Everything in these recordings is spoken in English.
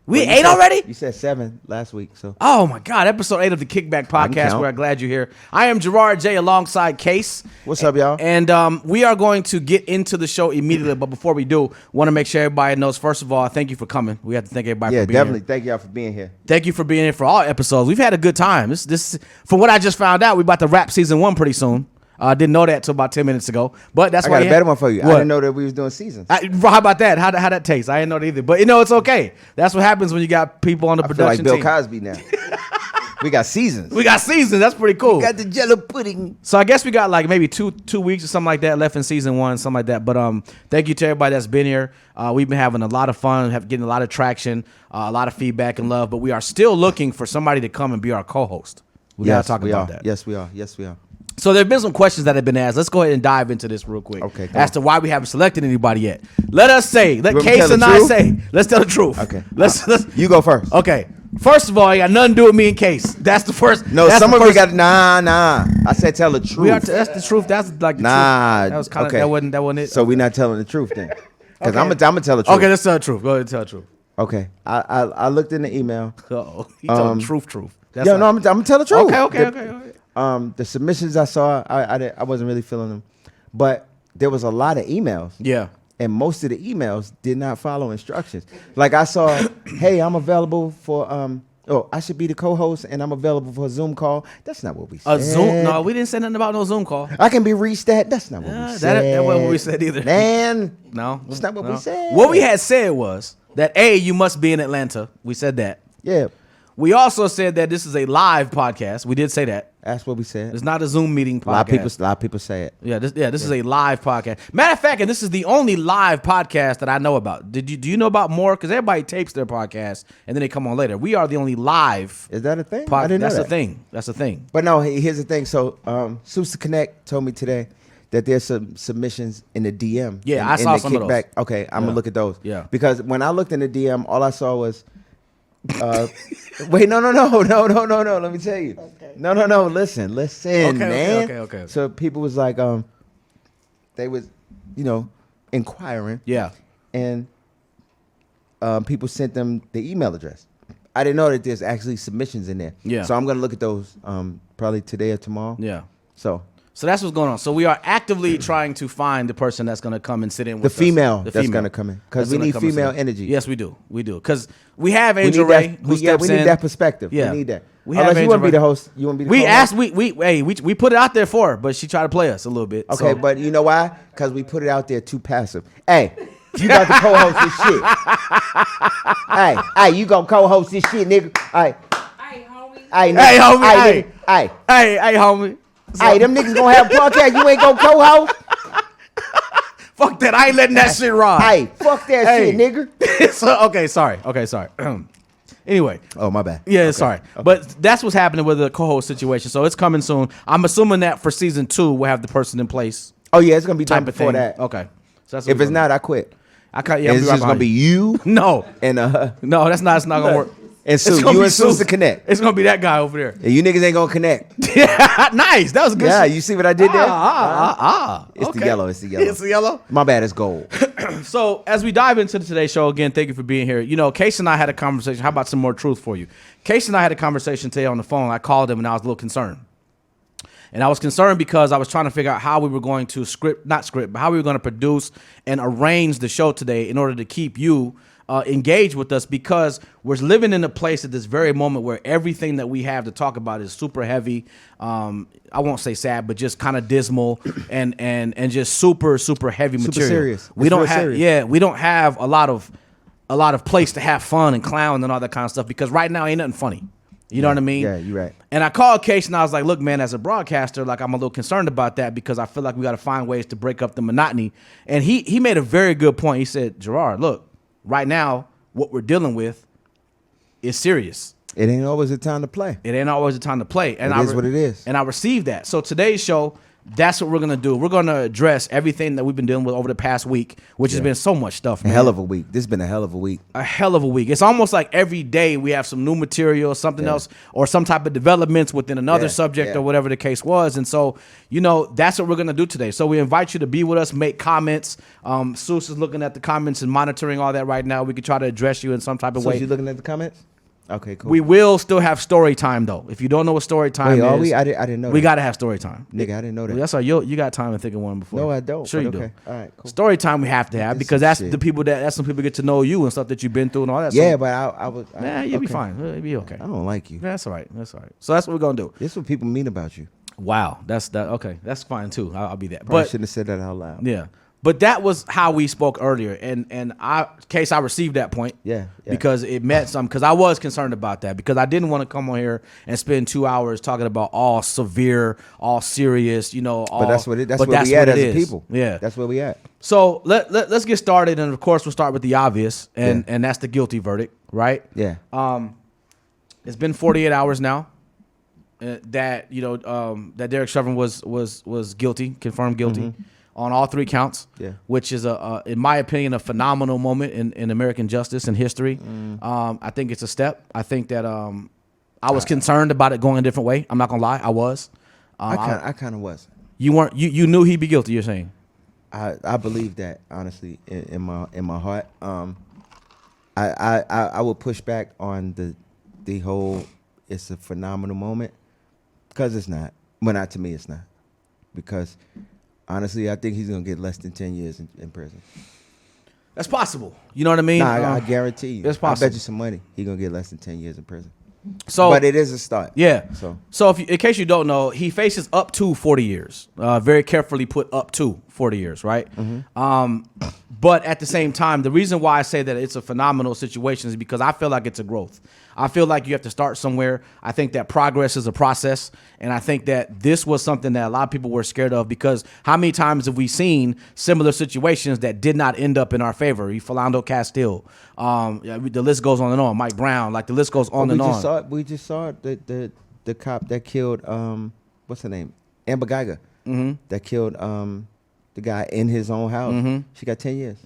We 8 already? You said 7 last week. So. Oh, my God. Episode 8 of the Kickback Podcast. We're glad you're here. I am Gerard J. alongside Case. What's up, y'all? And we are going to get into the show immediately. But before we do, want to make sure everybody knows, first of all, thank you for coming. We have to thank everybody for being definitely. here. Thank y'all for being here. Thank you for being here for all episodes. We've had a good time. This from what I just found out, we're about to wrap season 1 pretty soon. I didn't know that until about 10 minutes ago. But that's why I got a better one for you. What? I didn't know that we was doing seasons. How about that? How that taste? I didn't know that either. But, it's okay. That's what happens when you got people on the production team. team. Like Bill Cosby now. We got seasons. That's pretty cool. We got the Jello pudding. So I guess we got like maybe two weeks or something like that left in season 1, something like that. But thank you to everybody that's been here. We've been having a lot of fun, getting a lot of traction, a lot of feedback and love. But we are still looking for somebody to come and be our co-host. We got to talk about that. Yes, we are. So there have been some questions that have been asked. Let's go ahead and dive into this real quick. Okay. As to why we haven't selected anybody yet. Let Case and I say. Let's tell the truth. Okay. Let's you go first. Okay. First of all, it got nothing to do with me and Case. That's the first. No, some of you got nah. I said tell the truth. That's the truth. That's like the truth. That was kind of that wasn't it. So we're not telling the truth then. Because Okay. I'm gonna tell the truth. Okay, let's tell the truth. Go ahead and tell the truth. Okay. I looked in the email. Uh-oh. He told the truth. That's I'm gonna tell the truth. Okay. The submissions I saw, I wasn't really feeling them, but there was a lot of emails. Yeah. And most of the emails did not follow instructions. Like I saw, hey, I'm available for I should be the co-host and I'm available for a Zoom call. That's not what we said. A Zoom? No, we didn't say nothing about no Zoom call. I can be reached at. That's not what we said. That wasn't what we said either. Man, no, that's not what we said. What we had said was that you must be in Atlanta. We said that. Yeah. We also said that this is a live podcast. We did say that. That's what we said. It's not a Zoom meeting podcast. A lot of people say it. Yeah, this is a live podcast. Matter of fact, and this is the only live podcast that I know about. Do you know about more? Because everybody tapes their podcast and then they come on later. We are the only live. Is that a thing? I didn't know that's that. a thing. That's a thing. But no, here's the thing. So, Sousa Connect told me today that there's some submissions in the DM. Yeah, I saw some of those. Okay, I'm gonna look at those. Yeah. Because when I looked in the DM, all I saw was. Wait, no. Let me tell you. Okay. No. Listen, man. Okay. So people was like, they was, inquiring. Yeah. And people sent them the email address. I didn't know that there's actually submissions in there. Yeah. So I'm gonna look at those probably today or tomorrow. Yeah. So that's what's going on. So we are actively trying to find the person that's going to come and sit in with us. The female that's going to come in. Because we need female energy. Yes, we do. Because we have Angel Rae who steps in. We need that perspective. Yeah. We need that. Unless you want to be the host. You want to be the co-host? We put it out there for her, but she tried to play us a little bit. Okay, but you know why? Because we put it out there too passive. Hey, you got to co-host this shit. Hey, you going to co-host this shit, nigga. Hey, homie. Hey, homie. Hey, them niggas gonna have a podcast. You ain't gonna co-host. Fuck that. I ain't letting that shit ride. Hey, fuck that shit, nigga. Okay, sorry. Anyway. Oh, my bad. Yeah, sorry. Okay. But that's what's happening with the co-host situation. So it's coming soon. I'm assuming that for season 2, we'll have the person in place. Oh, yeah, it's gonna be done before that. Okay. So that's if it's not, I quit. It's just gonna be you. No. And no, that's not gonna work. And you and Sousa connect. It's gonna be that guy over there. And you niggas ain't gonna connect. Yeah, nice. That was good. Yeah, you see what I did there? It's okay. the yellow. It's the yellow. My bad. It's gold. So as we dive into today's show again, thank you for being here. Case and I had a conversation. How about some more truth for you? Case and I had a conversation today on the phone. I called him and I was a little concerned. And I was concerned because I was trying to figure out how we were going to how we were going to produce and arrange the show today in order to keep you engaged with us, because we're living in a place at this very moment where everything that we have to talk about is super heavy. I won't say sad, but just kind of dismal and just super heavy material. Super serious. We don't have a lot of place to have fun and clown and all that kind of stuff, because right now ain't nothing funny. You know what I mean? Yeah, you're right. And I called Case and I was like, look, man, as a broadcaster, like, I'm a little concerned about that, because I feel like we got to find ways to break up the monotony. And he made a very good point. He said, Gerard, look, right now, what we're dealing with is serious. It ain't always a time to play. And it is what it is. And I received that. So today's show, That's what we're going to do. We're going to address everything that we've been dealing with over the past week, which has been so much stuff, man. A hell of a week. This has been a hell of a week. A hell of a week. It's almost like every day we have some new material, something else, or some type of developments within another subject or whatever the case was. And so, that's what we're going to do today. So we invite you to be with us, make comments. Seuss is looking at the comments and monitoring all that right now. We could try to address you in some type of way. So you looking at the comments? Okay, cool. We will still have story time, though. If you don't know what story time is. Are we? I didn't know that. We got to have story time. Nigga, I didn't know that. That's right. You got time to think of one before. No, I don't. Sure you okay. do. All right, cool. Story time we have to have because that's the people that's when people get to know you and stuff that you've been through and all that. Yeah, so, but I was. You'll be fine. You'll be okay. I don't like you. That's all right. That's all right. So that's what we're gonna do. This is what people mean about you. Wow. That's that. Okay. That's fine too. I'll be that. Probably But shouldn't have said that out loud. yeah. But that was how we spoke earlier, and I received that point. Yeah. Because it meant something. Because I was concerned about that. Because I didn't want to come on here and spend 2 hours talking about all severe, all serious, all. But that's what that's where we at as a people. Yeah, that's where we at. So let's get started, and of course we'll start with the obvious, and that's the guilty verdict, right? Yeah. It's been 48 hours now. That that Derek Chauvin was guilty, confirmed guilty. On all 3 counts, which is in my opinion, a phenomenal moment in American justice and history. I think it's a step. I think that I was concerned about it going a different way. I'm not gonna lie, I was. I kind of was. You weren't. You knew he'd be guilty. You're saying. I believe that honestly in my heart. I will push back on the whole. It's a phenomenal moment because it's not. Well, not to me, it's not because. Honestly, I think he's gonna get less than 10 years in prison. That's possible. You know what I mean? Nah, I guarantee you. It's possible. I bet you some money he's gonna get less than 10 years in prison. So, but it is a start. Yeah. So if in case you don't know, he faces up to 40 years. Very carefully put up to 40 years, right? But at the same time, the reason why I say that it's a phenomenal situation is because I feel like it's a growth. I feel like you have to start somewhere. I think that progress is a process. And I think that this was something that a lot of people were scared of because how many times have we seen similar situations that did not end up in our favor? Philando Castile. The list goes on and on. Mike Brown. Like the list goes on and on. We just saw the cop that killed, what's her name? Amber Geiger. That killed the guy in his own house. She got 10 years.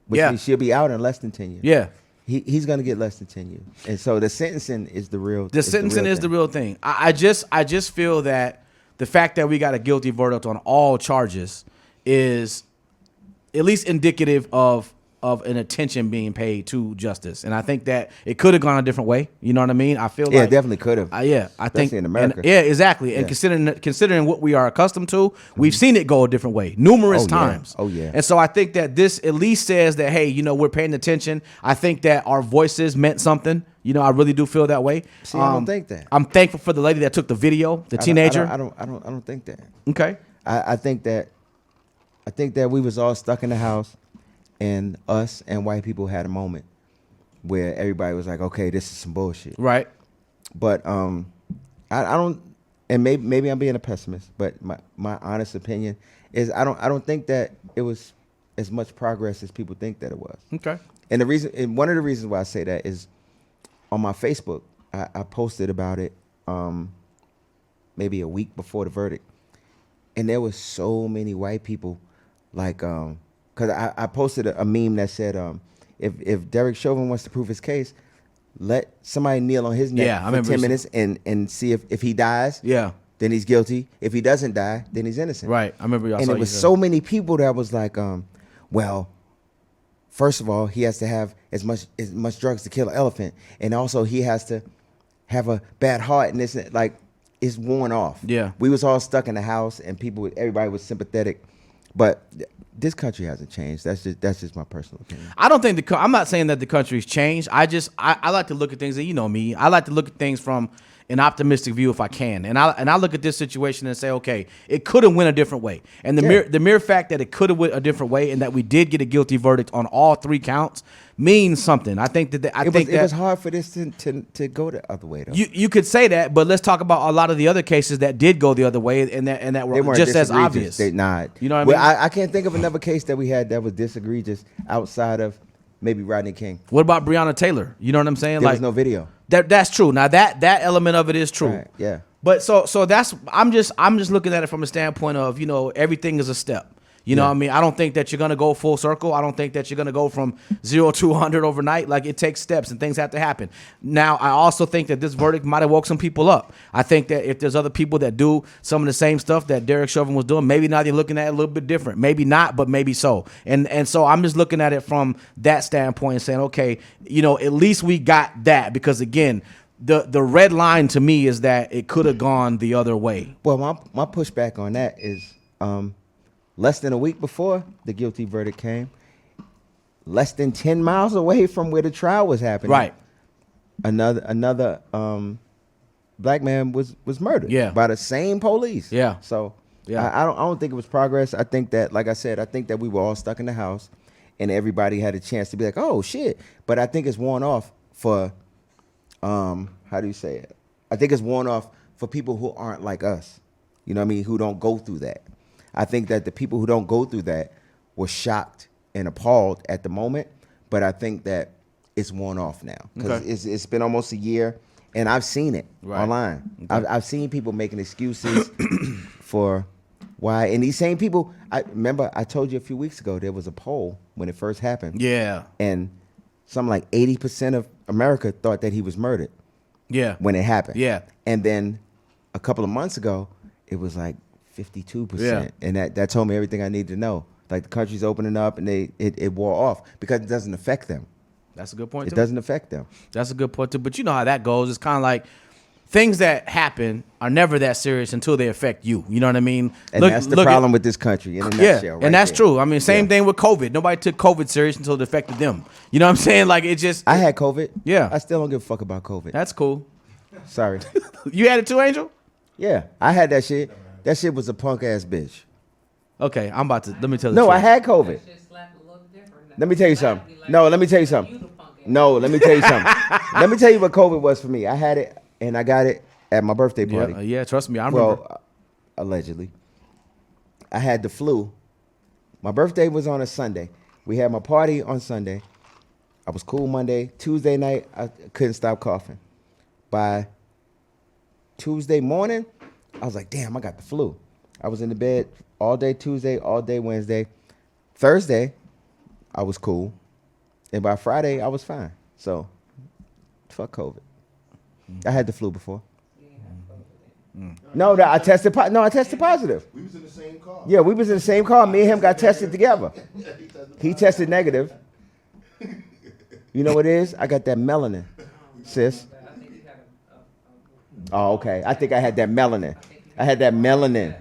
Which means she'll be out in less than 10 years. Yeah. He's gonna get less than 10 years, and so the sentencing is the real. The sentencing is the real thing. I just feel that the fact that we got a guilty verdict on all charges is at least indicative of an attention being paid to justice, and I think that it could have gone a different way. You know what I mean? I feel it definitely could have. I think in America. Exactly. And considering what we are accustomed to, we've seen it go a different way numerous times. Oh yeah. And so I think that this at least says that hey, we're paying attention. I think that our voices meant something. I really do feel that way. See, I don't think that. I'm thankful for the lady that took the video, the teenager. I don't think that. Okay. I think that we was all stuck in the house. And us and white people had a moment where everybody was like, "Okay, this is some bullshit." Right. But I don't, and maybe I'm being a pessimist, but my honest opinion is I don't think that it was as much progress as people think that it was. Okay. And one of the reasons why I say that is on my Facebook, I posted about it maybe a week before the verdict, and there was so many white people like. Because I posted a meme that said, if Derek Chauvin wants to prove his case, let somebody kneel on his neck for 10 minutes and see if he dies. Yeah. Then he's guilty. If he doesn't die, then he's innocent. Right. I remember y'all. And it was so many people that was like, well, first of all, he has to have as much drugs to kill an elephant, and also he has to have a bad heart, and it's worn off. Yeah. We was all stuck in the house, and everybody was sympathetic, but. This country hasn't changed. That's just my personal opinion. I don't think I'm not saying that the country's changed. I like to look at things, and me. I like to look at things from an optimistic view if I can. And I look at this situation and say, okay, it could have went a different way. And the mere fact that it could have went a different way and that we did get a guilty verdict on all 3 counts means something. I think that it was hard for this to go the other way though. You could say that, but let's talk about a lot of the other cases that did go the other way and that were just as obvious. You know what I mean? I can't think of another case that we had that was this egregious outside of maybe Rodney King. What about Breonna Taylor? You know what I'm saying? There was no video. That's true. Now that element of it is true. Right, yeah. But so that's I'm just looking at it from a standpoint of, you know, everything is a step. You know what I mean? I don't think that you're going to go full circle. I don't think that you're going to go from 0 to 100 overnight. Like, it takes steps and things have to happen. Now, I also think that this verdict might have woke some people up. I think that if there's other people that do some of the same stuff that Derek Chauvin was doing, maybe now they're looking at it a little bit different. Maybe not, but maybe so. And so I'm just looking at it from that standpoint and saying, okay, you know, at least we got that. Because, again, the red line to me is that it could have gone the other way. Well, my pushback on that is less than a week before the guilty verdict came, less than 10 miles away from where the trial was happening, Right. Another black man was murdered by the same police. Yeah. So Yeah. I don't think it was progress. I think that, like I said, I think that we were all stuck in the house and everybody had a chance to be like, oh shit. But I think it's worn off for how do you say it? I think it's worn off for people who aren't like us. You know what I mean? Who don't go through that. I think that the people who don't go through that were shocked and appalled at the moment, but I think that it's worn off now because it's been almost a year, and I've seen it online. Okay. I've seen people making excuses for why, and these same people. I remember I told you a few weeks ago there was a poll when it first happened. Yeah, and something like 80% of America thought that he was murdered. Yeah, when it happened. Yeah, and then a couple of months ago it was like 52%, and that told me everything I needed to know. Like, the country's opening up, and it wore off because it doesn't affect them. That's a good point. It doesn't affect them. That's a good point too. But you know how that goes. It's kind of like things that happen are never that serious until they affect you. You know what I mean? And that's the problem with this country in a nutshell. Right, and that's there. true. I mean, same thing with COVID. Nobody took COVID serious until it affected them. You know what I'm saying? Like, it just. I had COVID. Yeah. I still don't give a fuck about COVID. That's cool. Sorry. You had it too, Angel? Yeah, I had that shit. That shit was a punk ass bitch. Okay, I'm about to. Let me tell you. No, I had COVID. Let me tell you something. No, let me tell you something. No, let me tell you something. Let me tell you what COVID was for me. I had it, and I got it at my birthday party. Yeah, trust me, I remember. Well, allegedly. I had the flu. My birthday was on a Sunday. We had my party on Sunday. I was cool Monday. Tuesday night, I couldn't stop coughing. By Tuesday morning, I was like, damn, I got the flu. I was in the bed all day Tuesday, all day Wednesday. Thursday, I was cool. And by Friday, I was fine. So, fuck COVID. I had the flu before. No, I tested positive. We was in the same car. Yeah, we was in the same car. Me and him got tested together. He tested negative. You know what it is? I got that melanin, sis. Oh, okay. I think I had that melanin. I had that melanin.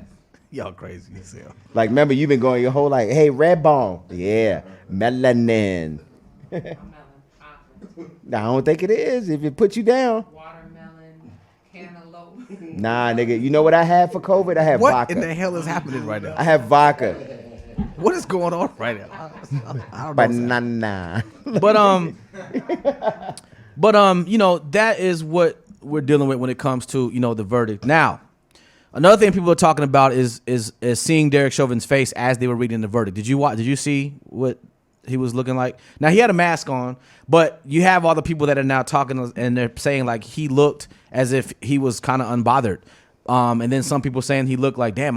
Y'all crazy as hell. Like, remember, you've been going your whole life, hey, red bone. Yeah, melanin. Nah, I don't think it is. If it puts you down. Watermelon, cantaloupe. Nah, nigga. You know what I had for COVID? I had What vodka. in the hell is happening right now? I have vodka. What is going on right now? I don't know. Banana. But you know, that is what we're dealing with when it comes to, you know, the verdict. Now, another thing people are talking about is seeing Derek Chauvin's face as they were reading the verdict. Did you see what he was looking like? Now, he had a mask on, but you have all the people that are now talking and they're saying like he looked as if he was kind of unbothered. And then some people saying he looked like, damn,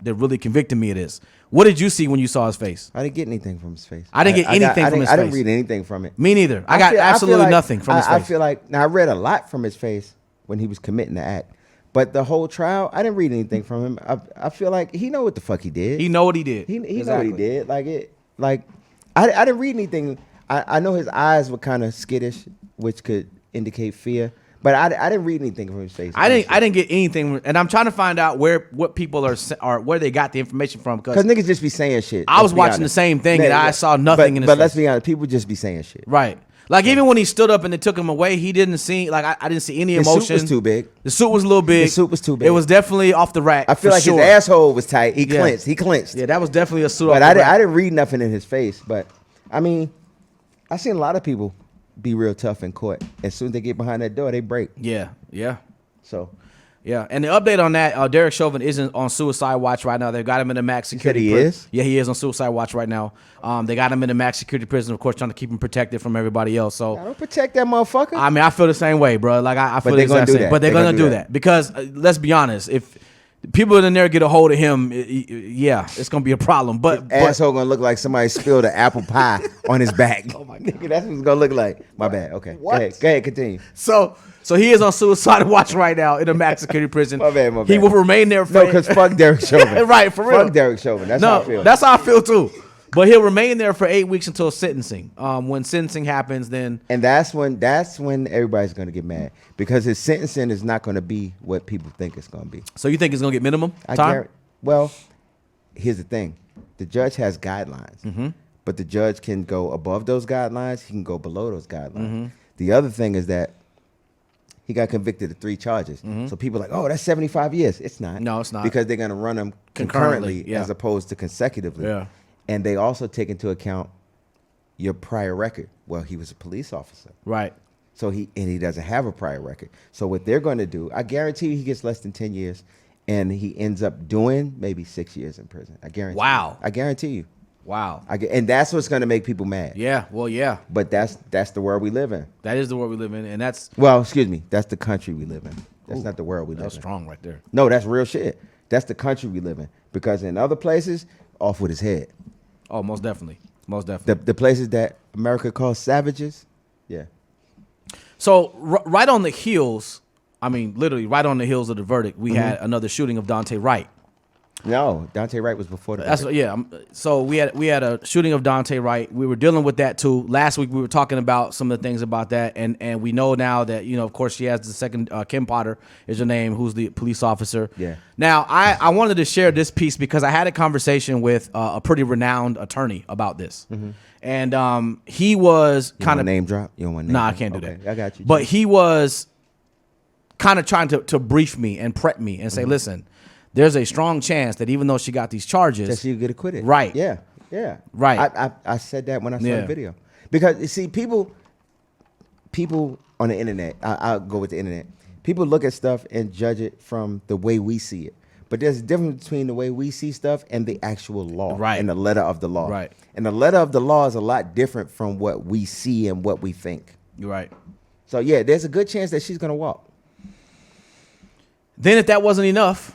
they're really convicting me of this. What did you see when you saw his face? I didn't get anything from his face. I didn't get anything from his face. I didn't read anything from it. Me neither. I got absolutely nothing from his face. I feel like, now I read a lot from his face when he was committing the act. But the whole trial, I didn't read anything from him. I feel like he know what the fuck he did. He know what he did. He know what he did. I didn't read anything. I know his eyes were kind of skittish, which could indicate fear. But I didn't read anything from his face. I didn't get anything, and I'm trying to find out what people are where they got the information from. Because niggas just be saying shit. I was watching the same thing, and I saw nothing in his face. But let's be honest, people just be saying shit. Right. Like, even when he stood up and they took him away, he didn't seem like I didn't see any emotion. The suit was too big. The suit was a little big. The suit was too big. It was definitely off the rack. I feel like sure. his asshole was tight. He clenched. He clenched. Yeah, that was definitely a suit. But off the rack. I didn't read nothing in his face. But I mean, I seen a lot of people be real tough in court. As soon as they get behind that door, they break. Yeah. So, Yeah, and the update on that, Derek Chauvin isn't on suicide watch right now. They've got him in a max security. You said he is? Yeah, he is on suicide watch right now. They got him in a max security prison, of course, trying to keep him protected from everybody else. So I don't protect that motherfucker. I mean, I feel the same way, bro. Like I feel the exact same. But they're gonna do that because let's be honest, if people in there get a hold of him, yeah, it's gonna be a problem. But asshole gonna look like somebody spilled an apple pie on his back. Oh my god, that's what it's gonna look like. My bad. Okay, What? Go ahead, continue. So he is on suicide watch right now in a max security prison. My bad. He will remain there. No, because fuck Derek Chauvin. Right, for real. Fuck Derek Chauvin. That's how I feel. That's how I feel too. But he'll remain there for 8 weeks until sentencing. When sentencing happens, then and that's when everybody's gonna get mad because his sentencing is not gonna be what people think it's gonna be. So you think it's gonna get minimum time? Well, here's the thing: the judge has guidelines, but the judge can go above those guidelines. He can go below those guidelines. The other thing is that he got convicted of 3 charges. So people are like, oh, that's 75 years. It's not. No, it's not. Because they're going to run them concurrently as opposed to consecutively. Yeah. And they also take into account your prior record. Well, he was a police officer. Right. So he doesn't have a prior record. So what they're going to do, I guarantee you he gets less than 10 years and he ends up doing maybe 6 years in prison. I guarantee Wow. you. I guarantee you. Wow. And that's what's going to make people mad. Yeah. Well, yeah. But that's the world we live in. That is the world we live in, and that's Well, excuse me. That's the country we live in. That's not the world we live in. that's strong right there. No, that's real shit. That's the country we live in. Because in other places, off with his head. Oh, most definitely. Most definitely. The places that America calls savages, yeah. So right on the heels, I mean, literally right on the heels of the verdict, we had another shooting of Dante Wright. No, Dante Wright was before that. That's So we had a shooting of Dante Wright. We were dealing with that too. Last week we were talking about some of the things about that, and we know now that of course she has the second Kim Potter is her name, who's the police officer. Yeah. Now I wanted to share this piece because I had a conversation with a pretty renowned attorney about this, and he was kind of name drop. You don't want to name Nah, drop? I can't do Okay, that. I got you. But he was kind of trying to brief me and prep me and say, listen, there's a strong chance that even though she got these charges, that she get acquitted. Right. Yeah. Right. I said that when I saw the video. Because you see, people on the internet, I'll go with the internet. People look at stuff and judge it from the way we see it. But there's a difference between the way we see stuff and the actual law. Right. And the letter of the law. Right. And the letter of the law is a lot different from what we see and what we think. You're right. So yeah, there's a good chance that she's gonna walk. Then if that wasn't enough,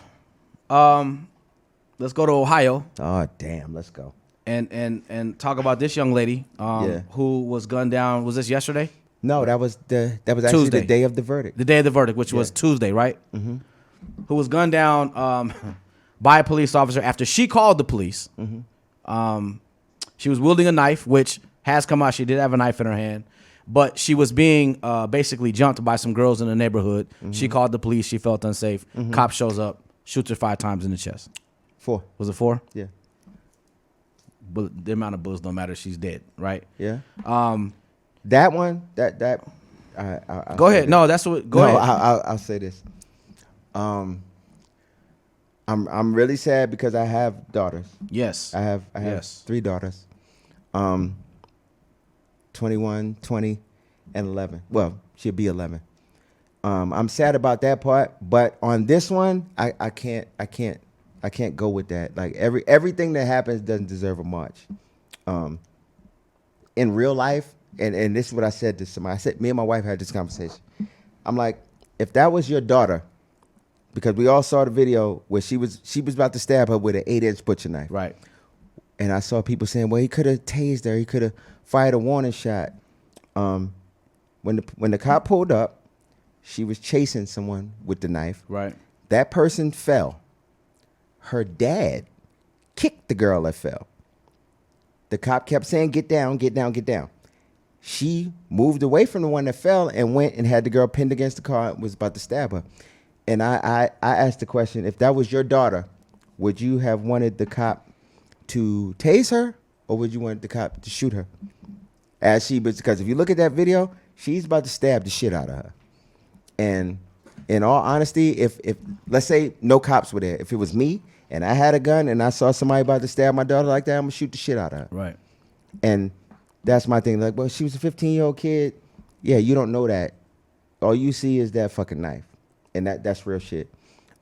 let's go to Ohio Oh damn, let's go. and talk about this young lady who was gunned down. Was this yesterday? No, that was actually Tuesday. the day of the verdict. The day of the verdict, which was Tuesday, right? Mm-hmm. Who was gunned down by a police officer after she called the police. She was wielding a knife, which has come out. She did have a knife in her hand, but she was being basically jumped by some girls in the neighborhood. She called the police. She felt unsafe. Cop shows up, shoots her 5 times in the chest. 4. Was it 4? Yeah. But the amount of bullets don't matter. She's dead, right? Yeah. That one, I'll Go say ahead. this. No, that's what. Go ahead. I'll say this. I'm really sad because I have daughters. Yes. I have Yes. 3 daughters. 21, 20, and 11. Well, she'll be 11. I'm sad about that part, but on this one, I can't go with that. Like everything that happens doesn't deserve a march. In real life, and this is what I said to somebody. I said, me and my wife had this conversation. I'm like, if that was your daughter, because we all saw the video where she was about to stab her with an 8-inch butcher knife. Right. And I saw people saying, well, he could have tased her. He could have fired a warning shot. When the cop pulled up, she was chasing someone with the knife. Right. That person fell. Her dad kicked the girl that fell. The cop kept saying, get down, get down, get down. She moved away from the one that fell and went and had the girl pinned against the car and was about to stab her. And I asked the question, if that was your daughter, would you have wanted the cop to tase her or would you want the cop to shoot her? Because if you look at that video, she's about to stab the shit out of her. And in all honesty, if let's say no cops were there, if it was me and I had a gun and I saw somebody about to stab my daughter like that, I'm gonna shoot the shit out of her. Right. And that's my thing. Like, well, she was a 15-year-old kid. Yeah, you don't know that. All you see is that fucking knife. And that's real shit.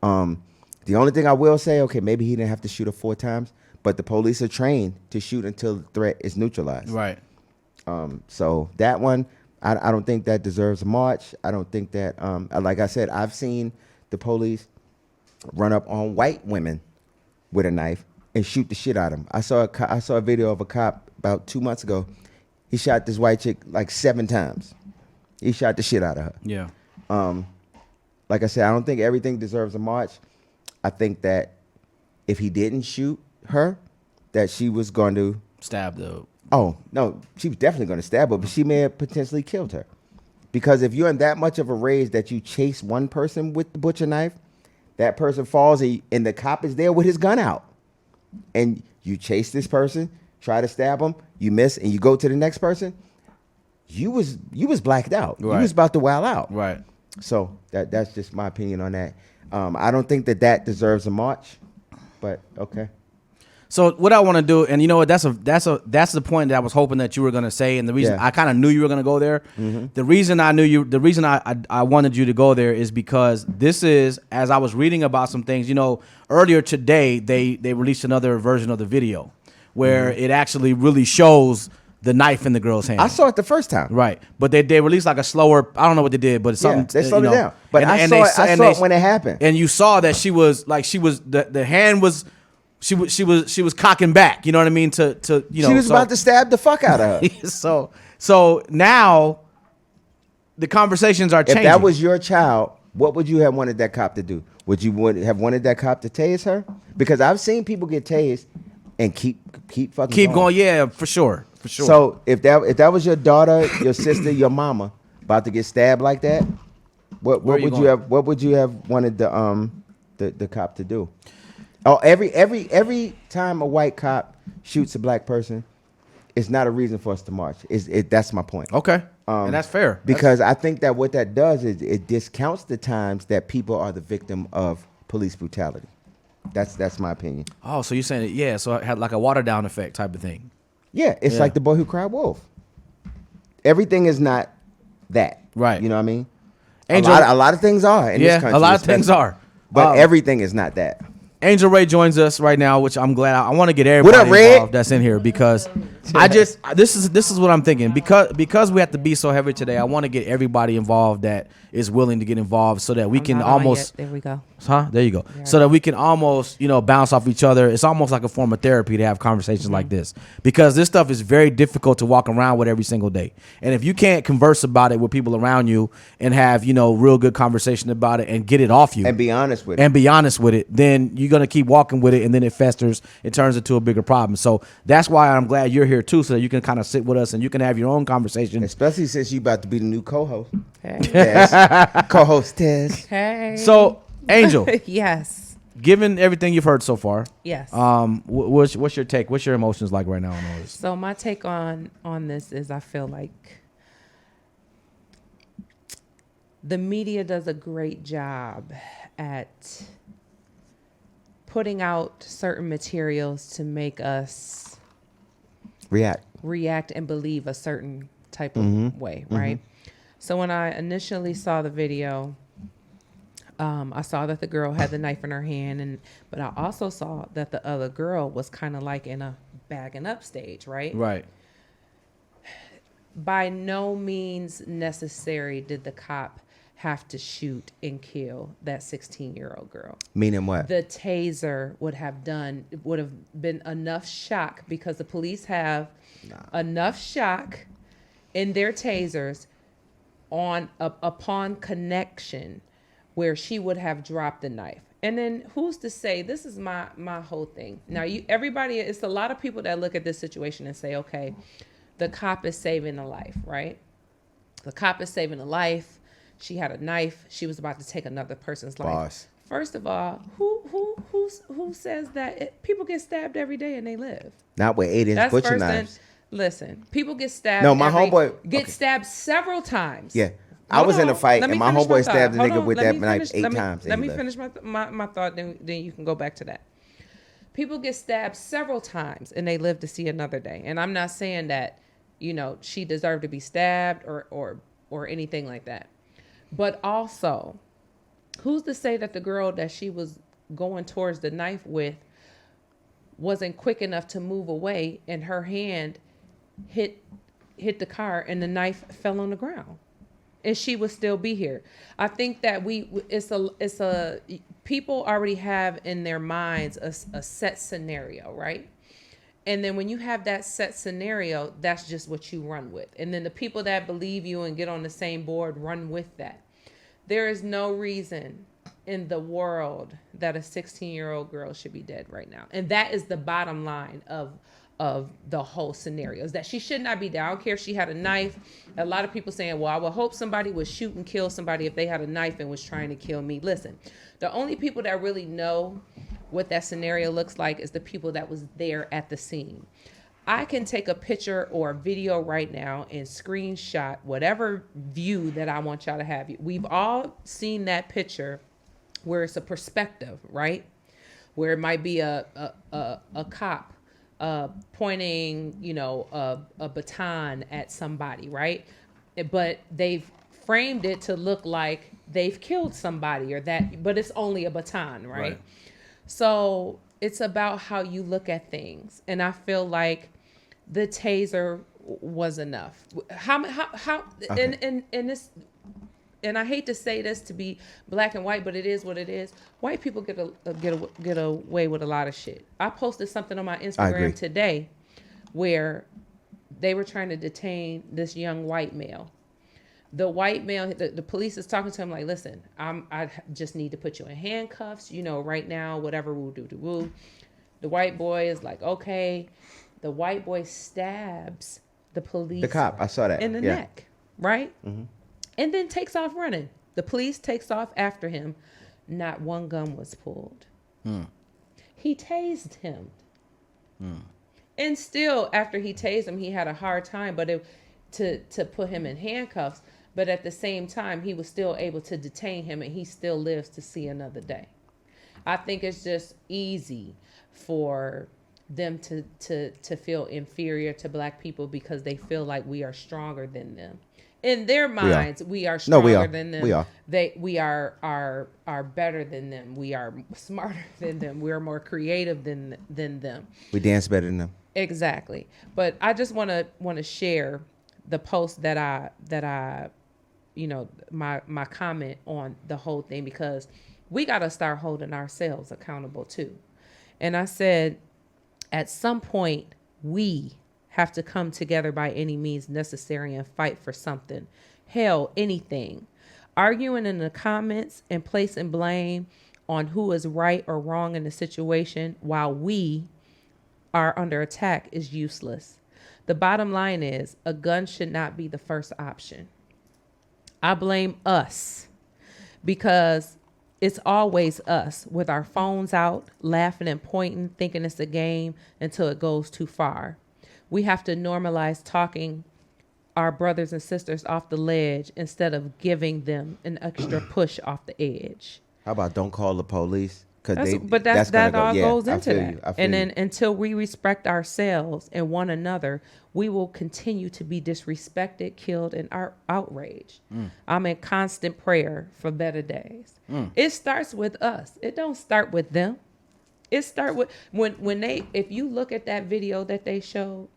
The only thing I will say, okay, maybe he didn't have to shoot her 4 times, but the police are trained to shoot until the threat is neutralized. Right. So that one, I don't think that deserves a march. I don't think that, like I said, I've seen the police run up on white women with a knife and shoot the shit out of them. I saw a video of a cop about 2 months ago. He shot this white chick like 7 times. He shot the shit out of her. Yeah. Like I said, I don't think everything deserves a march. I think that if he didn't shoot her, that she was going to Stab the. Oh, no, she was definitely going to stab her, but she may have potentially killed her. Because if you're in that much of a rage that you chase one person with the butcher knife, that person falls and the cop is there with his gun out. And you chase this person, try to stab him, you miss, and you go to the next person, you was blacked out. Right. You was about to wild out. Right. So that's just my opinion on that. I don't think that deserves a march, but okay. So what I want to do, and you know what, that's the point that I was hoping that you were going to say, and the reason I kind of knew you were going to go there. Mm-hmm. The reason I wanted you to go there is because this is, as I was reading about some things, you know, earlier today they released another version of the video where it actually really shows the knife in the girl's hand. I saw it the first time. Right. But they released like a slower, I don't know what they did, but something. They slowed it down. But I saw it when it happened. And you saw that the hand was, she was cocking back, you know what I mean? To you know. She was about to stab the fuck out of her. So now the conversations are changing. If that was your child, what would you have wanted that cop to do? Would you have wanted that cop to tase her? Because I've seen people get tased and keep fucking going. Yeah, for sure. So if that was your daughter, your sister, your mama about to get stabbed like that, what would you have wanted the cop to do? Oh, every time a white cop shoots a black person, it's not a reason for us to march. That's my point. Okay, and that's fair. Because I think that what that does is it discounts the times that people are the victim of police brutality. That's my opinion. Oh, so you're saying so it had like a watered down effect type of thing. Yeah, it's like the boy who cried wolf. Everything is not that. Right. You know what I mean? Angel, a lot of things are in this country. A lot of things are. But everything is not that. Angel Rae joins us right now, which I'm glad. I want to get everybody involved that's in here because this is what I'm thinking. Because we have to be so heavy today, I want to get everybody involved that is willing to get involved so that we can almost. There we go. There you go. Yeah. So that we can almost, bounce off each other. It's almost like a form of therapy to have conversations like this because this stuff is very difficult to walk around with every single day. And if you can't converse about it with people around you and have, real good conversation about it and get it off you and be honest with it, then you're going to keep walking with it and then it festers. It turns into a bigger problem. So that's why I'm glad you're here too, so that you can kind of sit with us and you can have your own conversation. Especially since you about to be the new co-host. Hey. Co-host Tess. Hey. So, Angel. Yes. Given everything you've heard so far. Yes. What's your take? What's your emotions like right now on all this? So my take on this is I feel like the media does a great job at putting out certain materials to make us react and believe a certain type of way, right? So when I initially saw the video, I saw that the girl had the knife in her hand, but I also saw that the other girl was kind of like in a bagging up stage, right? Right. By no means necessary did the cop have to shoot and kill that 16-year-old girl. Meaning what? The taser would have been enough shock because the police have enough shock in their tasers upon connection where she would have dropped the knife. And then who's to say, this is my whole thing. Now, it's a lot of people that look at this situation and say, okay, the cop is saving a life, right? The cop is saving a life. She had a knife. She was about to take another person's life. Boss. First of all, who says that people get stabbed every day and they live? Not with 8-inch butcher knives. Listen, people get stabbed. No, my homeboy get stabbed several times. Yeah. I was in a fight and my homeboy stabbed a nigga with that knife 8 times. Let me finish my thought, then you can go back to that. People get stabbed several times and they live to see another day. And I'm not saying that, she deserved to be stabbed or anything like that. But also, Who's to say that the girl that she was going towards the knife with wasn't quick enough to move away and her hand hit the car and the knife fell on the ground and she would still be here? I think that people already have in their minds a set scenario, right? And then when you have that set scenario, that's just what you run with. And then the people that believe you and get on the same board run with that. There is no reason in the world that a 16-year-old girl should be dead right now. And that is the bottom line of the whole scenario, is that she should not be dead. I don't care if she had a knife. A lot of people saying, well, I would hope somebody would shoot and kill somebody if they had a knife and was trying to kill me. Listen, the only people that really know what that scenario looks like is the people that was there at the scene. I can take a picture or a video right now and screenshot whatever view that I want y'all to have. We've all seen that picture where it's a perspective, right? Where it might be a cop pointing, a baton at somebody, right? But they've framed it to look like they've killed somebody but it's only a baton, right? So it's about how you look at things. And I feel like the taser was enough. How okay. and this, and I hate to say this to be black and white, but it is what it is. White people get away with a lot of shit. I posted something on my Instagram today where they were trying to detain this young white male. The white male, the police is talking to him like, listen, I just need to put you in handcuffs, right now, whatever we'll do. The white boy is like, okay. The white boy stabs the police. The cop, I saw that. In the neck, right? Mm-hmm. And then takes off running. The police takes off after him. Not one gun was pulled. He tased him. And still, after he tased him, he had a hard time to put him in handcuffs. But at the same time, he was still able to detain him, and he still lives to see another day. I think it's just easy for them to feel inferior to black people because they feel like we are stronger than them. In their minds, we are stronger than them. We are. We are better than them. We are smarter than them. We are more creative than them. We dance better than them. Exactly. But I just want to share the post that I my comment on the whole thing, because we got to start holding ourselves accountable too. And I said, at some point, we have to come together by any means necessary and fight for something. Hell, anything. Arguing in the comments and placing blame on who is right or wrong in the situation while we are under attack is useless. The bottom line is a gun should not be the first option. I blame us because it's always us with our phones out, laughing and pointing, thinking it's a game until it goes too far. We have to normalize talking our brothers and sisters off the ledge instead of giving them an extra push off the edge. How about don't call the police? That all goes into that. And then you. Until we respect ourselves and one another, we will continue to be disrespected, killed, and outraged. I'm in constant prayer for better days. It starts with us. It don't start with them. It start with if you look at that video that they showed,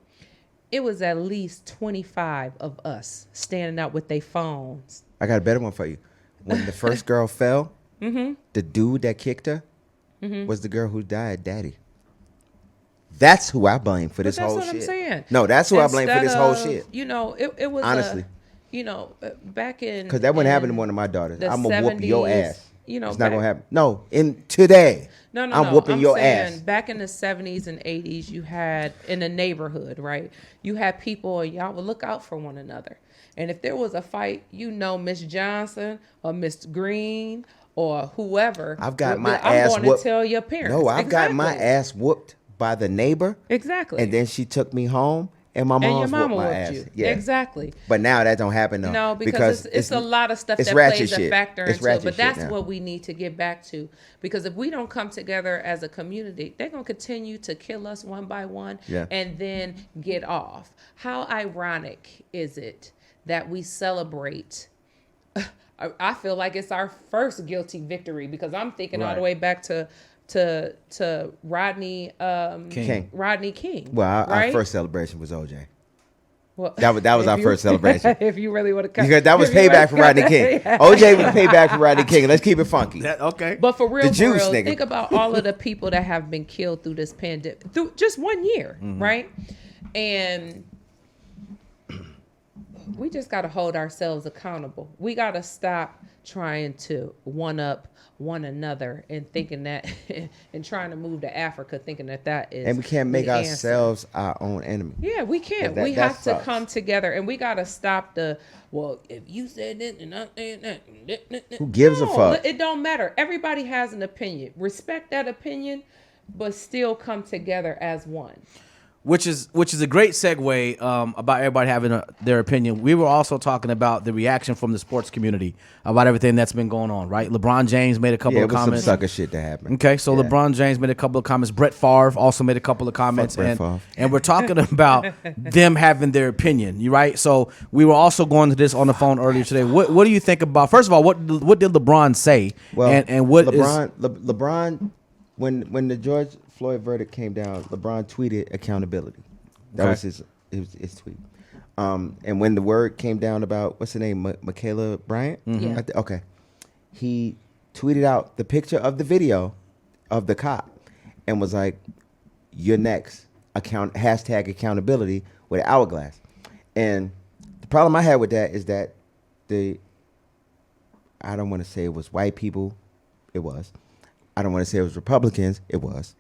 it was at least 25 of us standing out with their phones. I got a better one for you. When the first girl fell, the dude that kicked her was the girl who died, Daddy. That's who I blame for this whole shit. That's what I'm saying. No, that's who I blame for this whole shit. It was honestly. Back in, because that wouldn't happen to one of my daughters. I'm gonna whoop your ass. It's not gonna happen. No, in today. No. I'm whooping your ass. Back in the 70s and 80s, you had in the neighborhood, right? You had people, and y'all would look out for one another. And if there was a fight, Miss Johnson or Miss Green or whoever, I've got my ass whooped. I'm going to tell your parents. No, I've got my ass whooped by the neighbor. Exactly. And then she took me home. And my mom whooped my ass. You. Yeah. Exactly. But now that don't happen though. No, because it's a lot of stuff that plays a factor into it. But that's what we need to get back to. Because if we don't come together as a community, they're going to continue to kill us one by one and then get off. How ironic is it that we celebrate I feel like it's our first guilty victory because I'm thinking all Right. the way back to Rodney King. Rodney King. Well, our right? first celebration was OJ. Well, That was if our first celebration. If you really would have, Because that was payback for Rodney King. OJ was payback for Rodney King. Let's keep it funky. Okay. But for real, The juice, for real, nigga. think about all of the people that have been killed through this pandemic, through just 1 year, right? And we just got to hold ourselves accountable. We got to stop trying to one up one another and thinking that, and trying to move to Africa thinking that is. And we can't make the answer. ourselves our own enemy. Yeah, we can't. That We have to sucks. come together, and we got to stop the, well, if you said this and I said that. Who gives a fuck? It don't matter. Everybody has an opinion. Respect that opinion, but still come together as one. Which is a great segue about everybody having their opinion. We were also talking about the reaction from the sports community about everything that's been going on, right? LeBron James made a couple Yeah, of it was some comments. sucker shit that happened. Okay, so Yeah. LeBron James made a couple of comments. Brett Favre also made a couple of comments, Brett and Favre. and we're talking about them having their opinion. You right? So we were also going to this on the phone earlier today. What do you think about? First of all, what did LeBron say? Well, and what is LeBron, when the George Floyd verdict came down, LeBron tweeted accountability. That Okay. was his tweet. And when the word came down about what's her name, Michaela Bryant, Yeah. okay, he tweeted out the picture of the video of the cop and was like, "You're next." Hashtag accountability with an hourglass. And the problem I had with that is that I don't want to say it was white people, it was. I don't want to say it was Republicans, it was.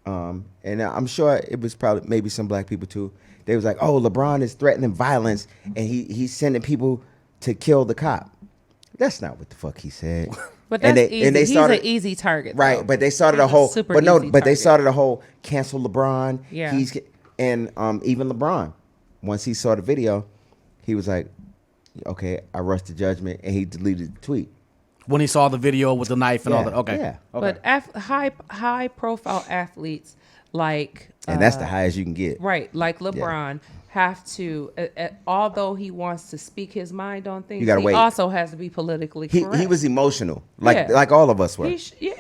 And I'm sure it was probably maybe some black people too. They was like, "Oh, LeBron is threatening violence and he's sending people to kill the cop." That's not what the fuck he said. But And that's they- easy. and they He's started- an easy target, Right, though. but they started He's a whole super but no, easy but they target. started a whole cancel LeBron. Yeah. And even LeBron, once he saw the video, he was like, "Okay, I rushed to judgment," and he deleted the tweet. when he saw the video with the knife and all Yeah, that. Okay, yeah. okay. But high profile athletes like And that's the highest you can get. right, like LeBron, have to, although he wants to speak his mind on things, You gotta he wait. also has to be politically correct. He was emotional, like Yeah. like all of us were. As He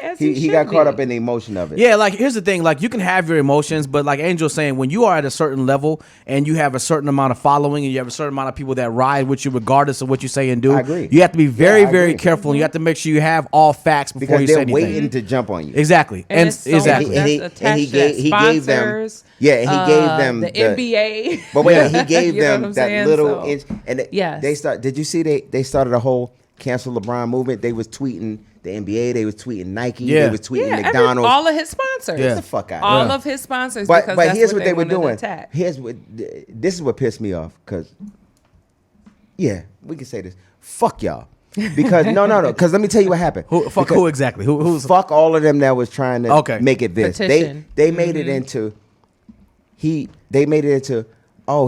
got should caught be. up in the emotion of it. Yeah, like here's the thing, like you can have your emotions, but like Angel's saying, when you are at a certain level and you have a certain amount of following and you have a certain amount of people that ride with you regardless of what you say and do, I agree. you have to be very, Yeah, I very agree. careful. And you have to make sure you have all facts before because you say they're anything. waiting to jump on you. Exactly. And it's so exactly. much that's attached to that. he gave them Sponsors, he gave them the NBA. But wait, he gave You know them what I'm that saying? little So, inch, and yes. they start. Did you see they started a whole cancel LeBron movement? They was tweeting the NBA, they was tweeting Nike, Yeah. they was tweeting Yeah, McDonald's. all of his sponsors. Yeah. Get the fuck out. All Yeah. of his sponsors. But because that's here's what they were wanted to doing. attack. This is what pissed me off because yeah, we can say this. Fuck y'all. Because no. Because let me tell you what happened. Fuck Because- who exactly? Who's fuck all of them that was trying to Okay. make it this. Petition. They made it into they made it into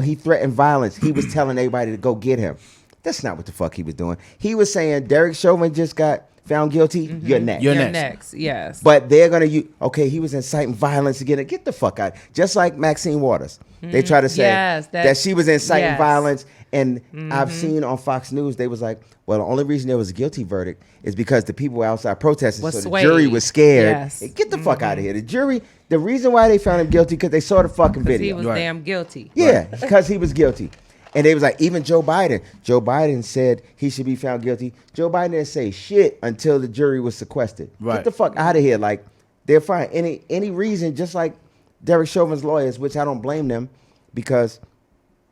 he threatened violence. He was telling everybody to go get him. That's not what the fuck he was doing. He was saying Derek Chauvin just got found guilty. You're next. You're You're next. next. Yes. But they're gonna use he was inciting violence again. Get the fuck out. Just like Maxine Waters. They try to say Yes, that she was inciting yes. violence. And I've seen on Fox News, they was like, well, the only reason there was a guilty verdict is because the people were outside protesting, Was so the swayed. jury was scared. Yes. Get the fuck out of here. The jury, the reason why they found him guilty because they saw the fucking Because video. he was Right. damn guilty. Yeah, because he was guilty. And they was like, even Joe Biden. Joe Biden said he should be found guilty. Joe Biden didn't say shit until the jury was sequestered. Right. Get the fuck out of here. Like, they're fine. Any reason, just like Derek Chauvin's lawyers, which I don't blame them because